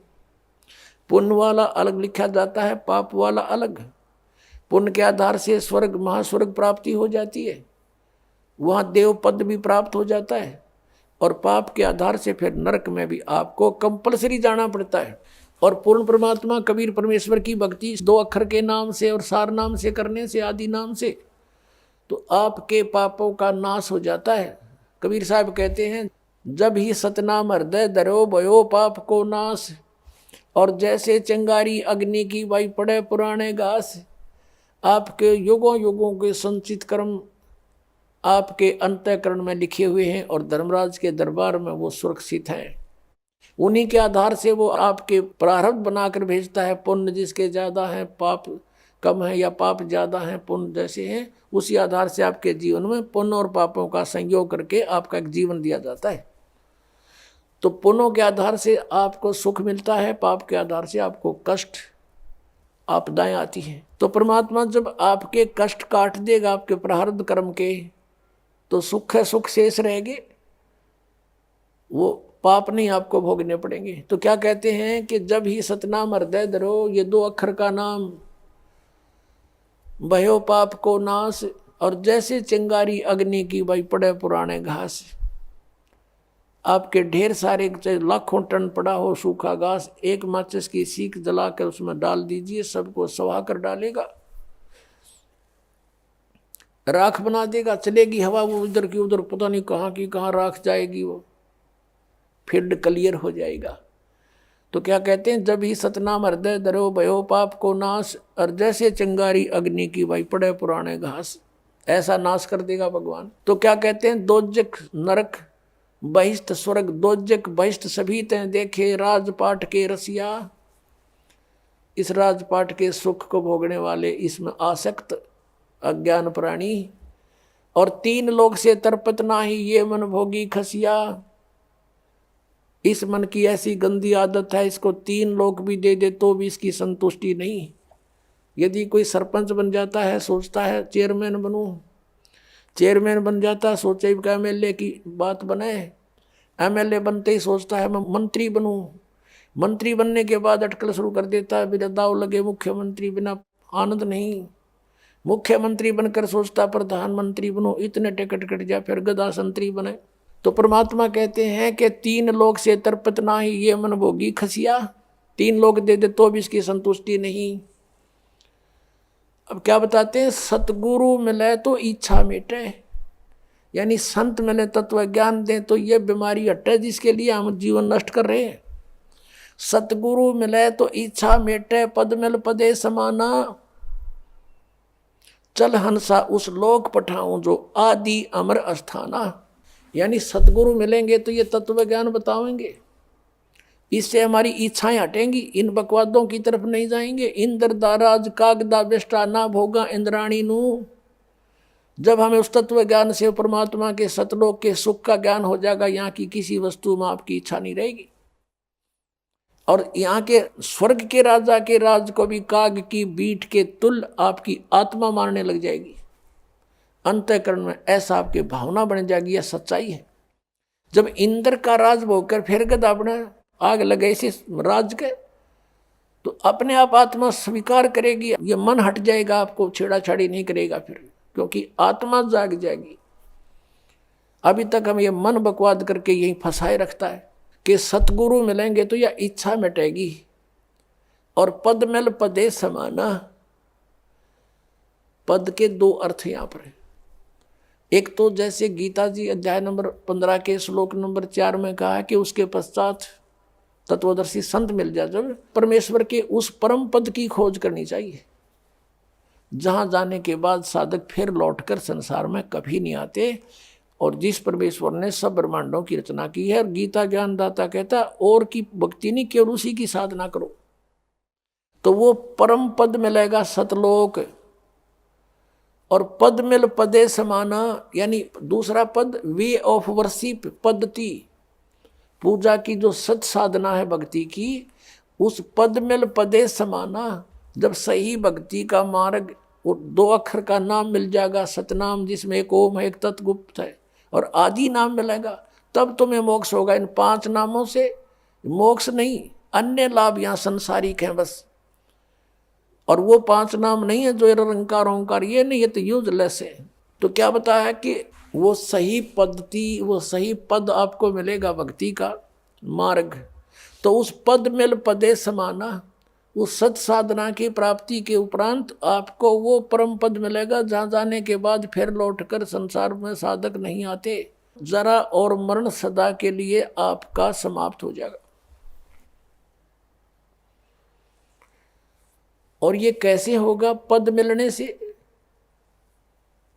पुण्य वाला अलग लिखा जाता है, पाप वाला अलग। पुण्य के आधार से स्वर्ग महास्वर्ग प्राप्ति हो जाती है, वहाँ देव पद भी प्राप्त हो जाता है। और पाप के आधार से फिर नरक में भी आपको कंपलसरी जाना पड़ता है। और पूर्ण परमात्मा कबीर परमेश्वर की भक्ति 2 अक्षर के नाम से और सार नाम से करने से, आदि नाम से, तो आपके पापों का नाश हो जाता है। कबीर साहब कहते हैं जब ही सतनाम हृदय धरो भयो पाप को नाश। और जैसे चिंगारी अग्नि की वाई पड़े पुराने घास, आपके युगों युगों के संचित कर्म आपके अंतःकरण में लिखे हुए हैं, और धर्मराज के दरबार में वो सुरक्षित हैं। उन्हीं के आधार से वो आपके प्रारब्ध बनाकर भेजता है। पुण्य जिसके ज़्यादा हैं, पाप कम है, या पाप ज़्यादा हैं पुण्य जैसे हैं, उसी आधार से आपके जीवन में पुण्य और पापों का संयोग करके आपका एक जीवन दिया जाता है। तो पुण्यों के आधार से आपको सुख मिलता है, पाप के आधार से आपको कष्ट आपदाएं आती हैं। तो परमात्मा जब आपके कष्ट काट देगा आपके प्रारब्ध कर्म के, तो सुख है, सुख शेष रहेंगे, वो पाप नहीं आपको भोगने पड़ेंगे। तो क्या कहते हैं कि जब ही सतनाम हृदय धरो, ये 2 अक्षर का नाम, भयो पाप को नाश। और जैसे चिंगारी अग्नि की भाई पड़े पुराने घास, आपके ढेर सारे लाखों टन पड़ा हो सूखा घास, एक माचिस की सीख जलाकर उसमें डाल दीजिए, सबको सवा कर डालेगा, राख बना देगा। चलेगी हवा वो उधर की उधर, पता नहीं कहाँ की कहाँ राख जाएगी, वो फील्ड क्लियर हो जाएगा। तो क्या कहते हैं जब ही सतनाम हृदय धरो भयो पाप को नाश। और जैसे चिंगारी अग्नि की भाई पड़े पुराने घास, ऐसा नाश कर देगा भगवान। तो क्या कहते हैं दोजक नरक बहिष्ठ स्वर्ग, दोजक बहिष्ठ सभी ते देखे राजपाट के रसिया। इस राजपाट के सुख को भोगने वाले, इसमें आसक्त अज्ञान प्राणी, और 3 लोक से तरपत नाही ये मन भोगी खसिया। इस मन की ऐसी गंदी आदत है, इसको 3 लोक भी दे दे तो भी इसकी संतुष्टि नहीं। यदि कोई सरपंच बन जाता है, सोचता है चेयरमैन बनूं, चेयरमैन बन जाता है, सोचे कि एमएलए की बात बने, एमएलए बनते ही सोचता है मैं मंत्री बनूं, मंत्री बनने के बाद अटकल शुरू कर देता है, बिना दाव लगे मुख्यमंत्री, बिना आनंद नहीं। मुख्यमंत्री बनकर सोचता प्रधानमंत्री बनो, इतने टिकट कट जाए, फिर गदा संतरी बने। तो परमात्मा कहते हैं कि 3 लोक से तरपत नाही ये मन भोगी खसिया। 3 लोक दे दे तो भी इसकी संतुष्टि नहीं। अब क्या बताते हैं, सतगुरु मिले तो इच्छा मिटे, यानी संत मिले तत्व ज्ञान दें तो ये बीमारी हटे जिसके लिए हम जीवन नष्ट कर रहे हैं। सतगुरु मिले तो इच्छा मिटे, पद मिल पदे समाना, चल हंसा उस लोक पठाऊं जो आदि अमर अस्थाना। यानी सतगुरु मिलेंगे तो ये तत्व ज्ञान बताएंगे, इससे हमारी इच्छाएं हटेंगी, इन बकवादों की तरफ नहीं जाएंगे। इंद्र दाराज कागदा बेष्टा ना भोगा इंद्राणी नू। जब हमें उस तत्व ज्ञान से परमात्मा के सतलोक के सुख का ज्ञान हो जाएगा, यहाँ की किसी वस्तु में आपकी इच्छा नहीं रहेगी। और यहाँ के स्वर्ग के राजा के राज को भी काग की बीट के तुल आपकी आत्मा मारने लग जाएगी। अंतःकरण में ऐसा आपकी भावना बन जाएगी, यह सच्चाई है। जब इंद्र का राज भोगकर फिर गदा अपने आग लगे इसे राज के, तो अपने आप आत्मा स्वीकार करेगी, ये मन हट जाएगा, आपको छेड़ाछाड़ी नहीं करेगा फिर, क्योंकि आत्मा जाग जाएगी। अभी तक हम ये मन बकवाद करके यही फंसाए रखता है कि सतगुरु मिलेंगे तो यह इच्छा मिटेगी, और पद मिल पदे समाना। पद के 2 अर्थ यहां पर है। एक तो जैसे गीता जी अध्याय नंबर 15 के श्लोक नंबर 4 में कहा है कि उसके पश्चात तत्वदर्शी संत मिल जाए, जब परमेश्वर के उस परम पद की खोज करनी चाहिए, जहां जाने के बाद साधक फिर लौटकर संसार में कभी नहीं आते, और जिस परमेश्वर ने सब ब्रह्मांडों की रचना की है। और गीता ज्ञानदाता कहता और की भक्ति नहीं, केवल उसी की साधना करो तो वो परम पद मिलेगा, सतलोक। और पद मिल पदे समाना, यानी दूसरा पद वे ऑफ वर्शिप, पद्धति, पूजा की जो सत साधना है भक्ति की, उस पद मिल पदे समाना। जब सही भक्ति का मार्ग, वो 2 अक्षर का नाम मिल जाएगा, सतनाम, जिसमें एक ओम है, एक तत्गुप्त है, और आदि नाम मिलेगा, तब तुम्हें मोक्ष होगा। इन 5 नामों से मोक्ष नहीं, अन्य लाभ यहाँ संसारिक हैं बस। और वो 5 नाम नहीं है जो निरंकार ओंकार, ये नहीं, ये तो यूजलेस है। तो क्या बताया है कि वो सही पद्धति, वो सही पद आपको मिलेगा भक्ति का मार्ग। तो उस पद मिल पदे समाना, उस सत साधना की प्राप्ति के उपरांत आपको वो परम पद मिलेगा, जहाँ जाने के बाद फिर लौटकर संसार में साधक नहीं आते। जरा और मरण सदा के लिए आपका समाप्त हो जाएगा। और ये कैसे होगा? पद मिलने से,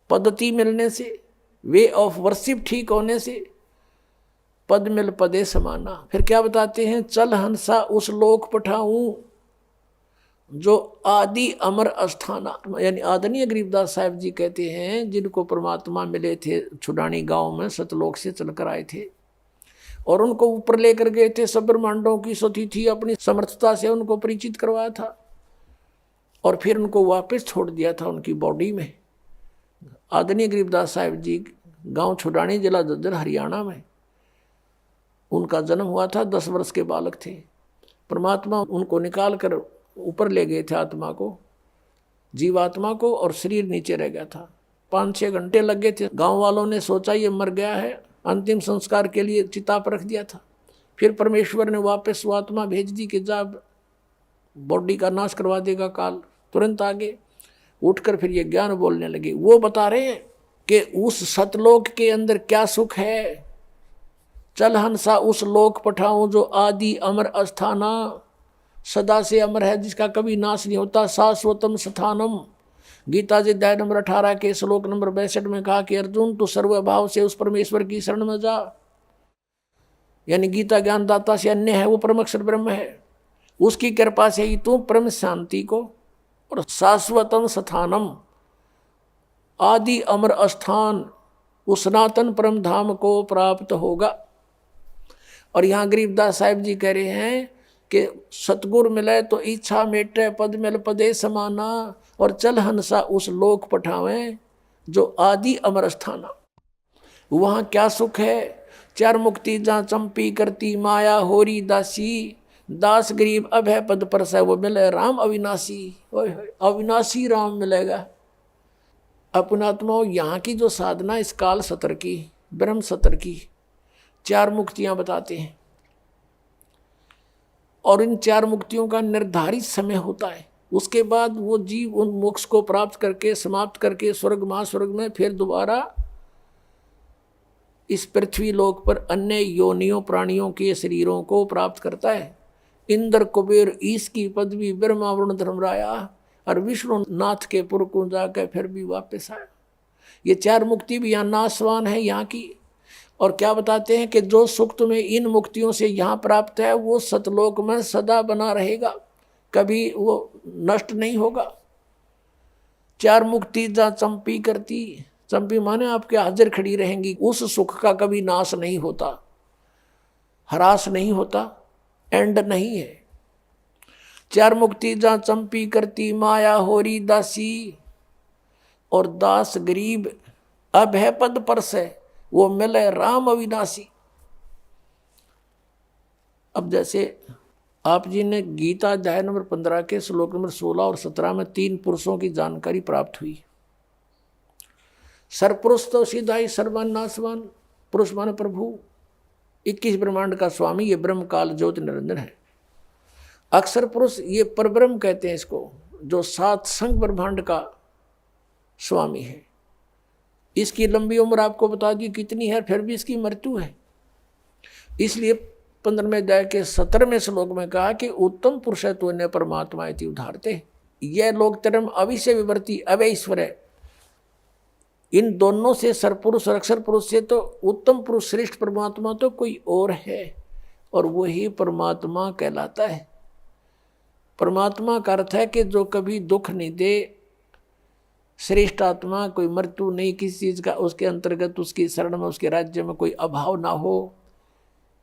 पद्धति मिलने से, वे ऑफ वर्शिप ठीक होने से। पद मिल पदे समाना। फिर क्या बताते हैं, चल हंसा उस लोक पठाऊं जो आदि अमर अस्थाना। यानी आदरणीय गरीबदास साहब जी कहते हैं, जिनको परमात्मा मिले थे छुडानी गांव में, सतलोक से चलकर आए थे और उनको ऊपर लेकर गए थे, सब ब्रह्मांडों की सती थी, अपनी समर्थता से उनको परिचित करवाया था और फिर उनको वापस छोड़ दिया था उनकी बॉडी में। आदरणीय गरीबदास साहब जी गांव छुडानी, जिला झज्जर, हरियाणा में उनका जन्म हुआ था। 10 वर्ष के बालक थे। परमात्मा उनको निकाल कर ऊपर ले गए थे, आत्मा को, जीवात्मा को, और शरीर नीचे रह गया था। 5-6 घंटे लग गए थे। गांव वालों ने सोचा ये मर गया है, अंतिम संस्कार के लिए चिता पर रख दिया था। फिर परमेश्वर ने वापस वो आत्मा भेज दी कि जा बॉडी का नाश करवा देगा काल। तुरंत आगे उठकर फिर ये ज्ञान बोलने लगे। वो बता रहे हैं कि उस सतलोक के अंदर क्या सुख है। चल हंसा उस लोक पठाऊं जो आदि अमर अस्थाना, सदा से अमर है, जिसका कभी नाश नहीं होता। शाश्वतम स्थानम। गीता जी अध्याय नंबर 18 के श्लोक नंबर 62 में कहा कि अर्जुन तू सर्वभाव से उस परमेश्वर की शरण में जा। यानी गीता ज्ञानदाता से अन्य है, वो परम अक्षर ब्रह्म है। उसकी कृपा से ही तू परम शांति को और शाश्वतम स्थानम आदि अमर स्थान उस सनातन परम धाम को प्राप्त होगा। और यहाँ गरीबदास साहिब जी कह रहे हैं कि सतगुर मिले तो इच्छा मेटे पद मिल पदे समाना और चल हंसा उस लोक पठावें जो आदि अमर स्थाना। वहाँ क्या सुख है, चार मुक्ति जहाँ चंपी करती माया होरी दासी, दास गरीब अभय पद पर से वो मिले राम अविनाशी। अविनाशी राम मिलेगा। अपनात्माओं, यहाँ की जो साधना इस काल सतर की, ब्रह्म सतर की चार मुक्तियां बताते हैं और इन चार मुक्तियों का निर्धारित समय होता है। उसके बाद वो जीव उन मोक्ष को प्राप्त करके समाप्त करके स्वर्ग महास्वर्ग में फिर दोबारा इस पृथ्वी लोक पर अन्य योनियों प्राणियों के शरीरों को प्राप्त करता है। इंद्र कुबेर ईश की पदवी ब्रह्मा वरुण धर्मराया और विष्णु नाथ के पुर को जाकर फिर भी वापस आया। ये चार मुक्ति भी यहाँ नाशवान है यहाँ की। और क्या बताते हैं कि जो सुख तुम्हें इन मुक्तियों से यहाँ प्राप्त है वो सतलोक में सदा बना रहेगा, कभी वो नष्ट नहीं होगा। चार मुक्ति जहाँ चंपी करती, चंपी माने आपके हाजिर खड़ी रहेंगी, उस सुख का कभी नाश नहीं होता, ह्रास नहीं होता, एंड नहीं है। चार मुक्ति जहाँ चंपी करती माया होरी दासी और दास गरीब अभय पद पर से वो मिले राम अविनाशी। अब जैसे आप जी ने गीता अध्याय नंबर 15 के श्लोक नंबर 16 और 17 में तीन पुरुषों की जानकारी प्राप्त हुई। सरपुरुष तो सीधा ही सर्वान नाशवान, पुरुष माने प्रभु, 21 ब्रह्मांड का स्वामी, ये ब्रह्म काल ज्योति निरंजन है। अक्षर पुरुष ये परब्रह्म कहते हैं इसको, जो सात संग ब्रह्मांड का स्वामी है। इसकी लंबी उम्र आपको बता दी कितनी है, फिर भी इसकी मृत्यु है। इसलिए 15वें अध्याय के 17वें श्लोक में कहा कि उत्तम पुरुष है तो परमात्मा इति उदाहरते। यह लोक तरम अविषय विवर्ती अवय ईश्वर है। इन दोनों से सरपुरुष और अक्षर पुरुष से तो उत्तम पुरुष श्रेष्ठ परमात्मा तो कोई और है, और वही परमात्मा कहलाता है। परमात्मा का अर्थ है कि जो कभी दुख नहीं दे, श्रेष्ठ आत्मा, कोई मृत्यु नहीं किसी चीज़ का, उसके अंतर्गत उसकी शरण में उसके राज्य में कोई अभाव ना हो,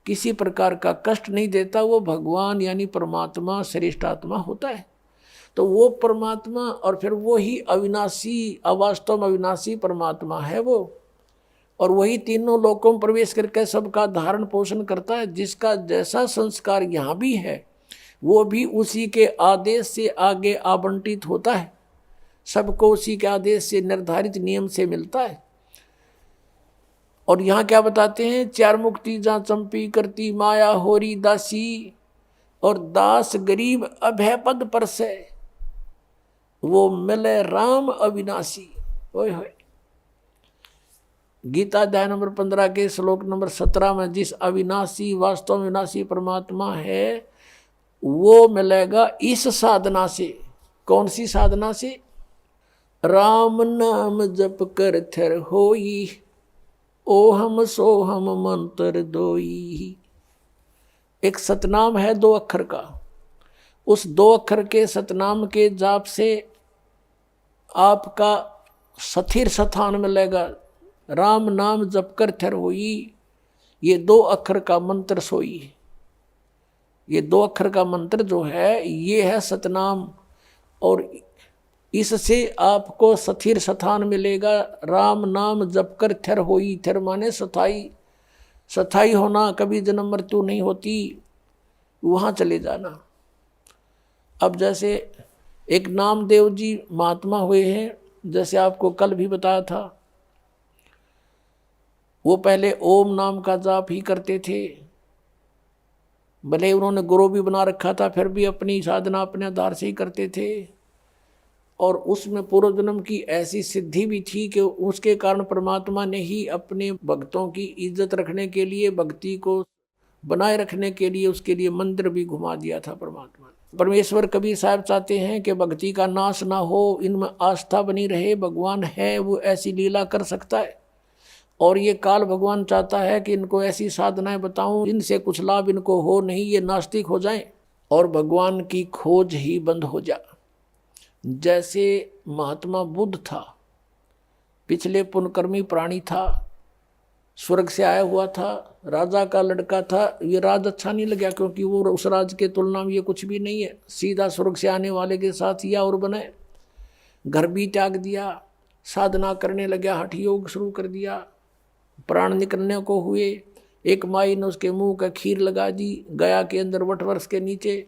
किसी प्रकार का कष्ट नहीं देता, वो भगवान यानी परमात्मा श्रेष्ठ आत्मा होता है। तो वो परमात्मा और फिर वो ही अविनाशी, अवास्तव में अविनाशी परमात्मा है वो, और वही तीनों लोकों में प्रवेश करके सबका धारण पोषण करता है। जिसका जैसा संस्कार यहाँ भी है वो भी उसी के आदेश से आगे आवंटित होता है, सबको उसी के आदेश से निर्धारित नियम से मिलता है। और यहाँ क्या बताते हैं, चार मुक्ति जहाँ चंपी करती माया होरी दासी और दास गरीब अभय पद पर से वो मिले राम अविनाशी। ओए होए। गीता अध्याय नंबर 15 के श्लोक नंबर 17 में जिस अविनाशी वास्तव में विनाशी परमात्मा है वो मिलेगा इस साधना से। कौन सी साधना से? राम नाम जप कर थर होई, ओ हम सो हम मंत्र दोई। एक सतनाम है 2 अक्षर का, उस 2 अक्षर के सतनाम के जाप से आपका स्थिर स्थान मिलेगा। राम नाम जप कर थर होई, ये 2 अक्षर का मंत्र सोई। ये 2 अक्षर का मंत्र जो है ये है सतनाम, और इससे आपको स्थिर स्थान मिलेगा। राम नाम जप कर थर होई, थर माने स्थाई, स्थाई होना, कभी जन्म मृत्यु नहीं होती, वहाँ चले जाना। अब जैसे एक नामदेव जी महात्मा हुए हैं, जैसे आपको कल भी बताया था, वो पहले ओम नाम का जाप ही करते थे। भले उन्होंने गुरु भी बना रखा था, फिर भी अपनी साधना अपने आधार से ही करते थे, और उसमें पूर्व जन्म की ऐसी सिद्धि भी थी कि उसके कारण परमात्मा ने ही अपने भक्तों की इज्जत रखने के लिए, भक्ति को बनाए रखने के लिए उसके लिए मंदिर भी घुमा दिया था परमात्मा ने। परमेश्वर कबीर साहब चाहते हैं कि भक्ति का नाश ना हो, इनमें आस्था बनी रहे। भगवान है वो ऐसी लीला कर सकता है, और ये काल भगवान चाहता है कि इनको ऐसी साधनाएं बताऊं इनसे कुछ लाभ इनको हो नहीं, ये नास्तिक हो जाएं। और भगवान की खोज ही बंद हो जा। जैसे महात्मा बुद्ध था, पिछले पुण्यकर्मी प्राणी था, स्वर्ग से आया हुआ था, राजा का लड़का था। ये राज अच्छा नहीं लगा क्योंकि वो उस राज के तुलना में ये कुछ भी नहीं है। सीधा स्वर्ग से आने वाले के साथ या और बने, घर भी त्याग दिया, साधना करने लगा, हठ योग शुरू कर दिया, प्राण निकलने को हुए। एक माई ने उसके मुंह का खीर लगा दी गया के अंदर वटवृक्ष के नीचे।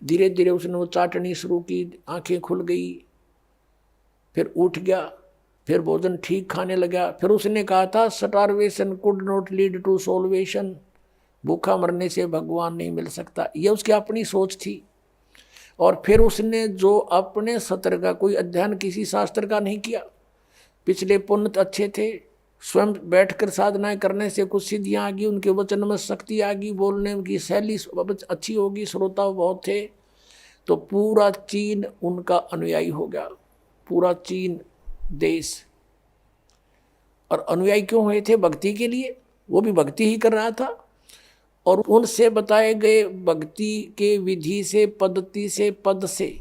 धीरे धीरे उसने वो चाटनी शुरू की, आंखें खुल गई, फिर उठ गया, फिर भोजन ठीक खाने लगा। फिर उसने कहा था starvation could not lead to salvation, भूखा मरने से भगवान नहीं मिल सकता। यह उसकी अपनी सोच थी। और फिर उसने जो अपने सत्र का कोई अध्ययन किसी शास्त्र का नहीं किया, पिछले पुण्य अच्छे थे, स्वयं बैठकर साधनाएं करने से कुछ सिद्धियां आ गई, उनके वचन में शक्ति आ गई, बोलने की शैली अच्छी होगी, श्रोता बहुत थे, तो पूरा चीन उनका अनुयायी हो गया, पूरा चीन देश। और अनुयायी क्यों हुए थे? भक्ति के लिए। वो भी भक्ति ही कर रहा था और उनसे बताए गए भक्ति के विधि से, पद्धति से, पद से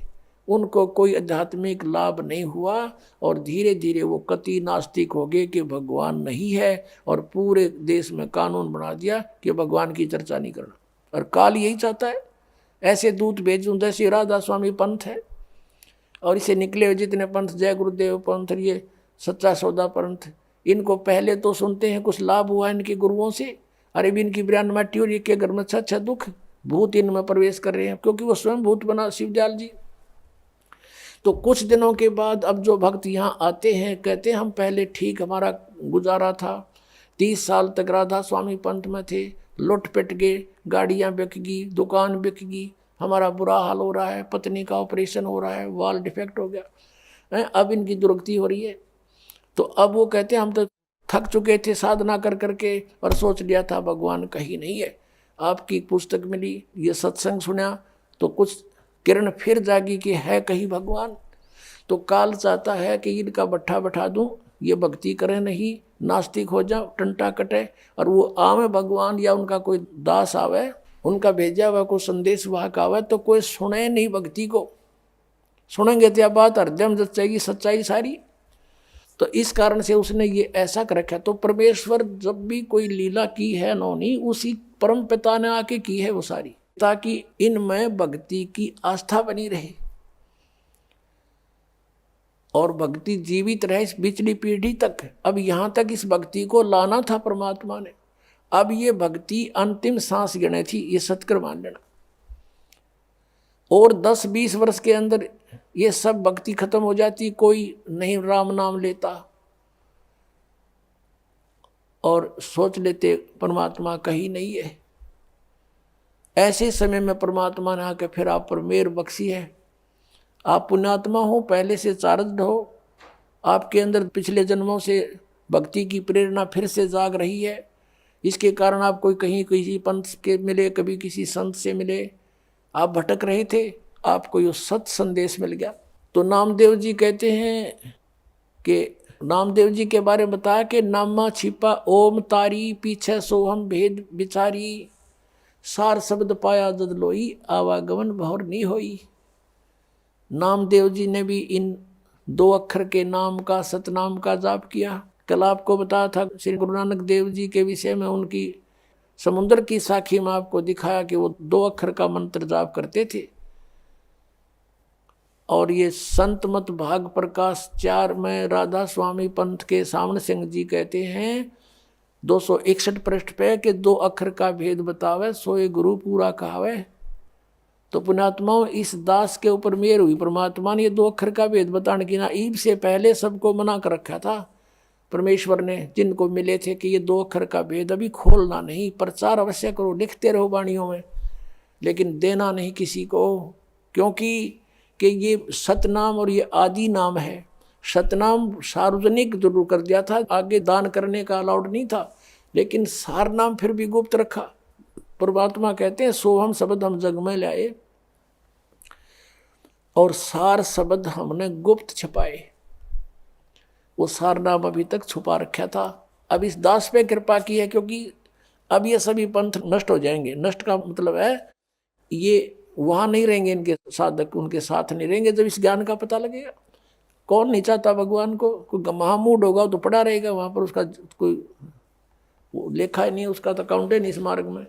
उनको कोई आध्यात्मिक लाभ नहीं हुआ। और धीरे धीरे वो कति नास्तिक हो गए कि भगवान नहीं है, और पूरे देश में कानून बना दिया कि भगवान की चर्चा नहीं करना। और काल यही चाहता है, ऐसे दूत भेजूं जैसे राधा स्वामी पंथ है, और इसे निकले हुए जितने पंथ, जय गुरुदेव पंथ, ये सच्चा सौदा पंथ, इनको पहले तो सुनते हैं कुछ लाभ हुआ इनके गुरुओं से, अरे भी इनकी ब्रांड माटी और के घर में अच्छा दुख, भूत इनमें प्रवेश कर रहे हैं, क्योंकि वो स्वयं भूत बना शिवदयाल जी। तो कुछ दिनों के बाद अब जो भक्त यहाँ आते हैं, कहते हैं हम पहले ठीक हमारा गुजारा था, 30 साल तक राधा स्वामी पंथ में थे, लुट पिट गए, गाड़ियाँ बिक गई, दुकान बिक गई, हमारा बुरा हाल हो रहा है, पत्नी का ऑपरेशन हो रहा है, वाल डिफेक्ट हो गया, अब इनकी दुर्गति हो रही है। तो अब वो कहते हैं हम तो थक चुके थे साधना कर करके, और सोच लिया था भगवान कहीं नहीं है। आपकी पुस्तक मिली, ये सत्संग सुना, तो कुछ किरण फिर जागी कि है कहीं भगवान। तो काल चाहता है कि इनका बट्ठा बैठा दूं, ये भक्ति करें नहीं, नास्तिक हो जाओ, टंटा कटे, और वो आवे भगवान या उनका कोई दास आवे, उनका भेजा हुआ कोई संदेश वाहक आवे, तो कोई सुने नहीं भक्ति को। सुनेंगे तो बात हृदय में जचेगी सच्चाई सारी। तो इस कारण से उसने ये ऐसा कर रखा। तो परमेश्वर जब भी कोई लीला की है नौनी, उसी परम पिता ने आके की है वो सारी, ताकि इनमें भक्ति की आस्था बनी रहे और भक्ति जीवित रहे इस पिछली पीढ़ी तक। अब यहाँ तक इस भक्ति को लाना था परमात्मा ने। अब ये भक्ति अंतिम सांस गिने थी, ये सत्कर मान लेना। और 10-20 वर्ष के अंदर ये सब भक्ति खत्म हो जाती, कोई नहीं राम नाम लेता, और सोच लेते परमात्मा कहीं नहीं है। ऐसे समय में परमात्मा ने आकर फिर आप पर मेहर बख्शी है। आप पुण्यात्मा हो, पहले से चार्जड हो, आपके अंदर पिछले जन्मों से भक्ति की प्रेरणा फिर से जाग रही है। इसके कारण आप कोई कहीं किसी पंथ के मिले, कभी किसी संत से मिले, आप भटक रहे थे, आपको ये सत संदेश मिल गया। तो नामदेव जी कहते हैं कि नामदेव जी के बारे में बताया कि नामा छिपा ओम तारी, पीछे सोहम भेद बिचारी, सार शब्द पाया जद लोई, आवागमन भौर नहीं होई। नामदेव जी ने भी इन 2 अक्षर के नाम का, सतनाम का जाप किया। कल आपको बताया था श्री गुरु नानक देव जी के विषय में, उनकी समुद्र की साखी में आपको दिखाया कि वो 2 अक्षर का मंत्र जाप करते थे। और ये संत मत भाग प्रकाश 4 में राधा स्वामी पंथ के सामने सिंह जी कहते हैं 261 पृष्ठ पे कि 2 अक्षर का भेद बतावे, सोए गुरु पूरा कहावे। तो पुण्यात्माओं, इस दास के ऊपर मेहर हुई, परमात्मा ने ये 2 अक्षर का भेद बताने की ना ईब से पहले सबको मना कर रखा था परमेश्वर ने, जिनको मिले थे कि ये 2 अक्षर का भेद अभी खोलना नहीं, प्रचार अवश्य करो, लिखते रहो वाणियों में, लेकिन देना नहीं किसी को, क्योंकि कि ये सतनाम और ये आदि नाम है। सतनाम सार्वजनिक जरूर कर दिया था, आगे दान करने का अलाउड नहीं था, लेकिन सार नाम फिर भी गुप्त रखा। परमात्मा कहते हैं सोहम शब्द हम जग में लाए और सार शब्द हमने गुप्त छुपाए। वो सार नाम अभी तक छुपा रखा था। अब इस दास पे कृपा की है, क्योंकि अब ये सभी पंथ नष्ट हो जाएंगे। नष्ट का मतलब है ये वहां नहीं रहेंगे, इनके साधक उनके साथ नहीं रहेंगे जब इस ज्ञान का पता लगेगा। कौन नहीं चाहता भगवान को? कोई महामूड होगा तो पड़ा रहेगा वहां पर, उसका कोई लेखा ही नहीं, उसका तो अकाउंट ही नहीं इस मार्ग में।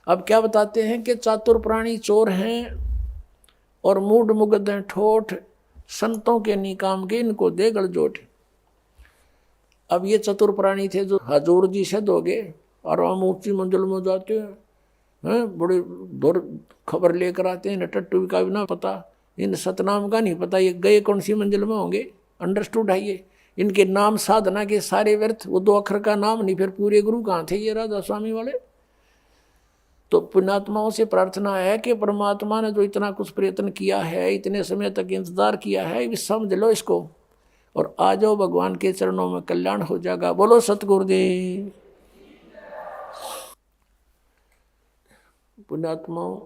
अब क्या बताते हैं कि चातुर प्राणी चोर हैं और मूड मुग्ध हैं ठोठ, संतों के निकाम के इनको दे गलजोट। अब ये चतुर प्राणी थे जो हजूर जी से दोगे और हम ऊंची मंजिल में जाते हैं, बड़े दूर खबर लेकर आते हैं, टट्टू का भी ना पता, इन सतनाम का नहीं पता, ये गए कौन सी मंजिल में होंगे। अंडरस्टूड है ये, इनके नाम साधना के सारे व्यर्थ, वो 2 अक्षर का नाम नहीं, फिर पूरे गुरु कहाँ थे ये राधा स्वामी वाले। तो पुण्यात्माओं से प्रार्थना है कि परमात्मा ने जो इतना कुछ प्रयत्न किया है, इतने समय तक इंतजार किया है, भी समझ लो इसको और आ जाओ भगवान के चरणों में, कल्याण हो जाएगा। बोलो सतगुरुदेव। पुण्यात्माओं,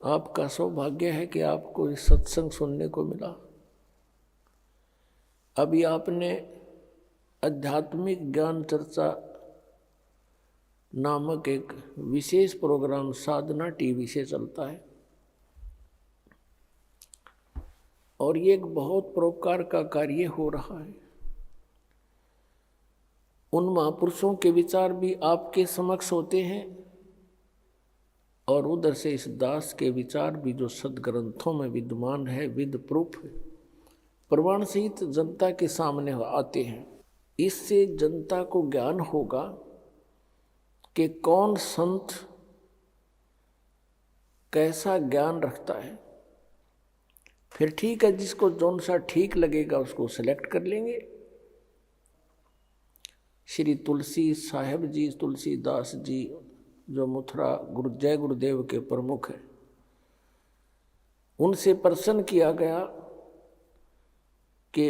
आपका सौभाग्य है कि आपको इस सत्संग सुनने को मिला। अभी आपने आध्यात्मिक ज्ञान चर्चा नामक एक विशेष प्रोग्राम साधना टीवी से चलता है और ये एक बहुत परोपकार का कार्य हो रहा है। उन महापुरुषों के विचार भी आपके समक्ष होते हैं और उधर से इस दास के विचार भी जो सदग्रंथों में विद्यमान है, विद प्रूफ प्रमाण सहित जनता के सामने आते हैं। इससे जनता को ज्ञान होगा कि कौन संत कैसा ज्ञान रखता है। फिर ठीक है, जिसको जौन सा ठीक लगेगा उसको सेलेक्ट कर लेंगे। श्री तुलसी साहेब जी, तुलसीदास जी जो मथुरा जय गुरुदेव के प्रमुख हैं, उनसे प्रश्न किया गया कि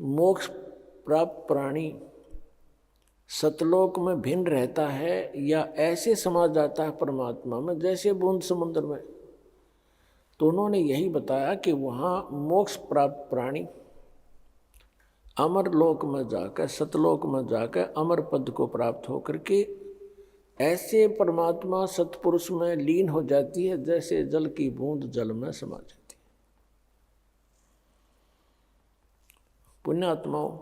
मोक्ष प्राप्त प्राणी सतलोक में भिन्न रहता है या ऐसे समा जाता है परमात्मा में जैसे बूंद समुद्र में। तो उन्होंने यही बताया कि वहाँ मोक्ष प्राप्त प्राणी अमर लोक में जाकर, सतलोक में जाकर अमर पद को प्राप्त होकर के ऐसे परमात्मा सतपुरुष में लीन हो जाती है जैसे जल की बूंद जल में समा जाती है। पुण्यात्माओं,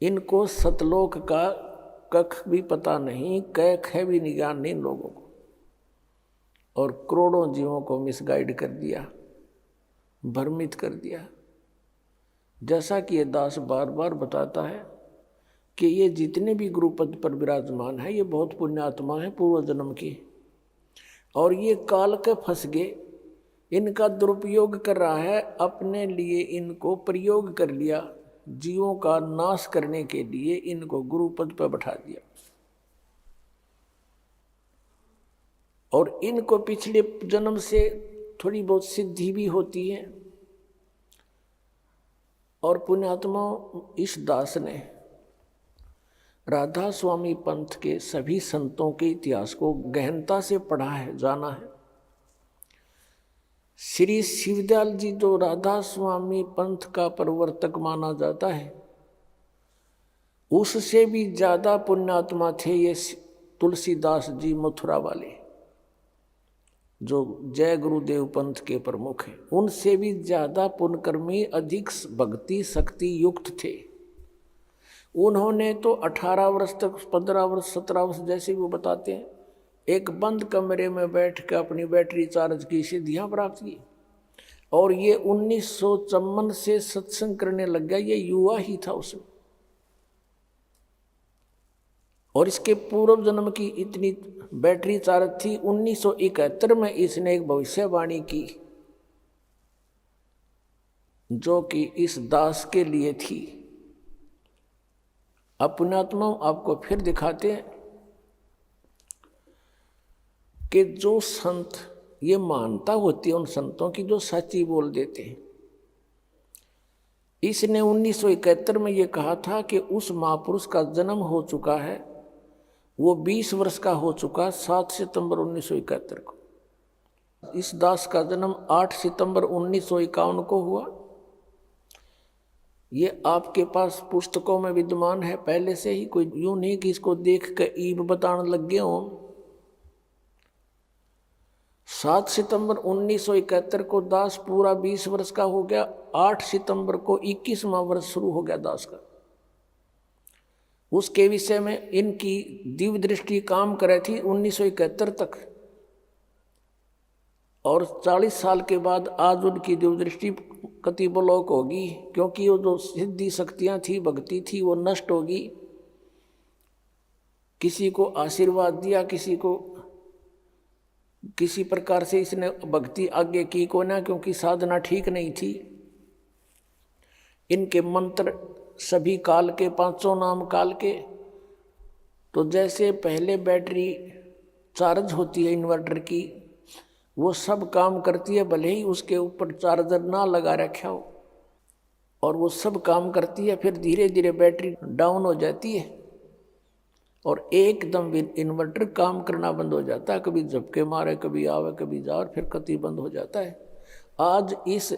इनको सतलोक का कख भी पता नहीं, क ख भी ज्ञान नहीं लोगों को, और करोड़ों जीवों को मिसगाइड कर दिया, भ्रमित कर दिया। जैसा कि ये दास बार बार बताता है कि ये जितने भी गुरुपद पर विराजमान है ये बहुत पुण्यात्मा है पूर्व जन्म की, और ये काल के फंस गए, इनका दुरुपयोग कर रहा है, अपने लिए इनको प्रयोग कर लिया, जीवों का नाश करने के लिए इनको गुरुपद पर बैठा दिया। और इनको पिछले जन्म से थोड़ी बहुत सिद्धि भी होती है। और पुण्यात्मा, इस दास ने राधा स्वामी पंथ के सभी संतों के इतिहास को गहनता से पढ़ा है, जाना है। श्री शिवदयाल जी जो राधा स्वामी पंथ का प्रवर्तक माना जाता है, उससे भी ज्यादा पुण्यात्मा थे ये तुलसीदास जी मथुरा वाले जो जय गुरुदेव पंथ के प्रमुख हैं। उनसे भी ज्यादा पुण्यकर्मी, अधिक भक्ति शक्ति युक्त थे। उन्होंने तो 18 वर्ष तक, 15 वर्ष, 17 वर्ष जैसे वो बताते हैं, एक बंद कमरे में बैठ कर अपनी बैटरी चार्ज की सिद्धियां प्राप्त की। और ये 1954 से सत्संग करने लग गया, ये युवा ही था उसमें। और इसके पूर्व जन्म की इतनी बैटरी चार्ज थी, 1971 में इसने एक भविष्यवाणी की जो कि इस दास के लिए थी। अब पुण्यात्मा आपको फिर दिखाते हैं कि जो संत, ये मानता होती है उन संतों की जो सच्ची बोल देते हैं। इसने 1971 में ये कहा था कि उस महापुरुष का जन्म हो चुका है, वो 20 वर्ष का हो चुका, 7 सितंबर 1971 को। इस दास का जन्म 8 सितंबर 1951 को हुआ। ये आपके पास पुस्तकों में विद्यमान है पहले से ही, कोई यूं नहीं कि इसको देख कर ईब बताने लग गए हों। 7 सितंबर 1971 को दास पूरा 20 वर्ष का हो गया। 8 सितंबर को 21वां वर्ष शुरू हो गया दास का। उसके विषय में इनकी दिव्य दृष्टि काम करे थी 1971 तक, और 40 साल के बाद आज उनकी दिव्य दृष्टि कति ब्लॉक होगी, क्योंकि वो जो सिद्धि शक्तियां थी, भक्ति थी, वो नष्ट होगी। किसी को आशीर्वाद दिया, किसी को किसी प्रकार से इसने भक्ति आगे की को ना, क्योंकि साधना ठीक नहीं थी। इनके मंत्र सभी काल के, 500 नाम काल के। तो जैसे पहले बैटरी चार्ज होती है इन्वर्टर की, वो सब काम करती है, भले ही उसके ऊपर चार्जर ना लगा रखा हो, और वो सब काम करती है। फिर धीरे धीरे बैटरी डाउन हो जाती है और एकदम इन्वर्टर काम करना बंद हो जाता है। कभी झपके मारे, कभी आवे, कभी जा, और फिर कति बंद हो जाता है। आज इस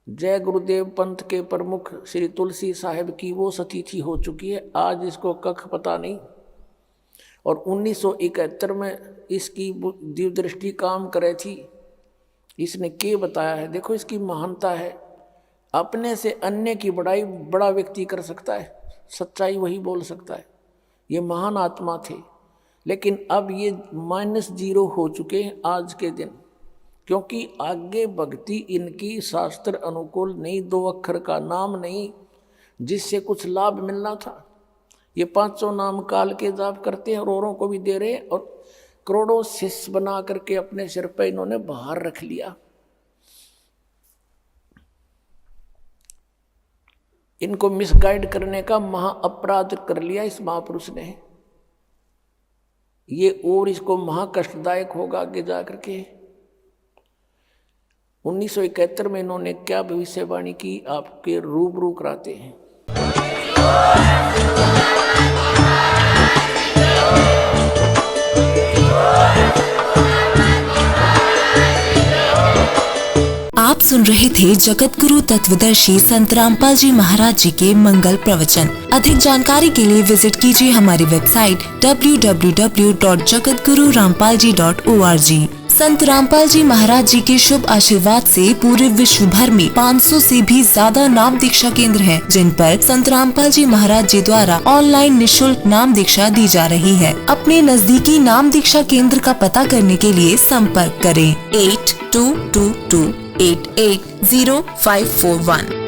जय गुरुदेव पंथ के प्रमुख श्री तुलसी साहिब की वो सतिथि हो चुकी है। आज इसको कख पता नहीं, और 1971 में इसकी दिव्य दृष्टि काम करे थी। इसने क्या बताया है, देखो इसकी महानता है। अपने से अन्य की बड़ाई बड़ा व्यक्ति कर सकता है, सच्चाई वही बोल सकता है। ये महान आत्मा थे, लेकिन अब ये -0 हो चुके हैं आज के दिन, क्योंकि आगे भक्ति इनकी शास्त्र अनुकूल नहीं, 2 अक्षर का नाम नहीं जिससे कुछ लाभ मिलना था। ये 500 नाम काल के जाप करते हैं और औरों को भी दे रहे हैं, और करोड़ों शिष्य बना करके अपने सिर पे इन्होंने बाहर रख लिया। इनको मिसगाइड करने का महा अपराध कर लिया इस महापुरुष ने। ये और इसको महा कष्टदायक होगा आगे जाकर के। 1971 में इन्होंने क्या भविष्यवाणी की, आपके रूबरू कराते हैं। आप सुन रहे थे जगत गुरु तत्वदर्शी संत रामपाल जी महाराज जी के मंगल प्रवचन। अधिक जानकारी के लिए विजिट कीजिए हमारी वेबसाइट www.jagatgururampalji.org। संत रामपाल जी महाराज जी के शुभ आशीर्वाद से पूरे विश्व भर में 500 से भी ज्यादा नाम दीक्षा केंद्र हैं, जिन पर संत रामपाल जी महाराज जी द्वारा ऑनलाइन निशुल्क नाम दीक्षा दी जा रही है। अपने नजदीकी नाम दीक्षा केंद्र का पता करने के लिए संपर्क करें 8222880541।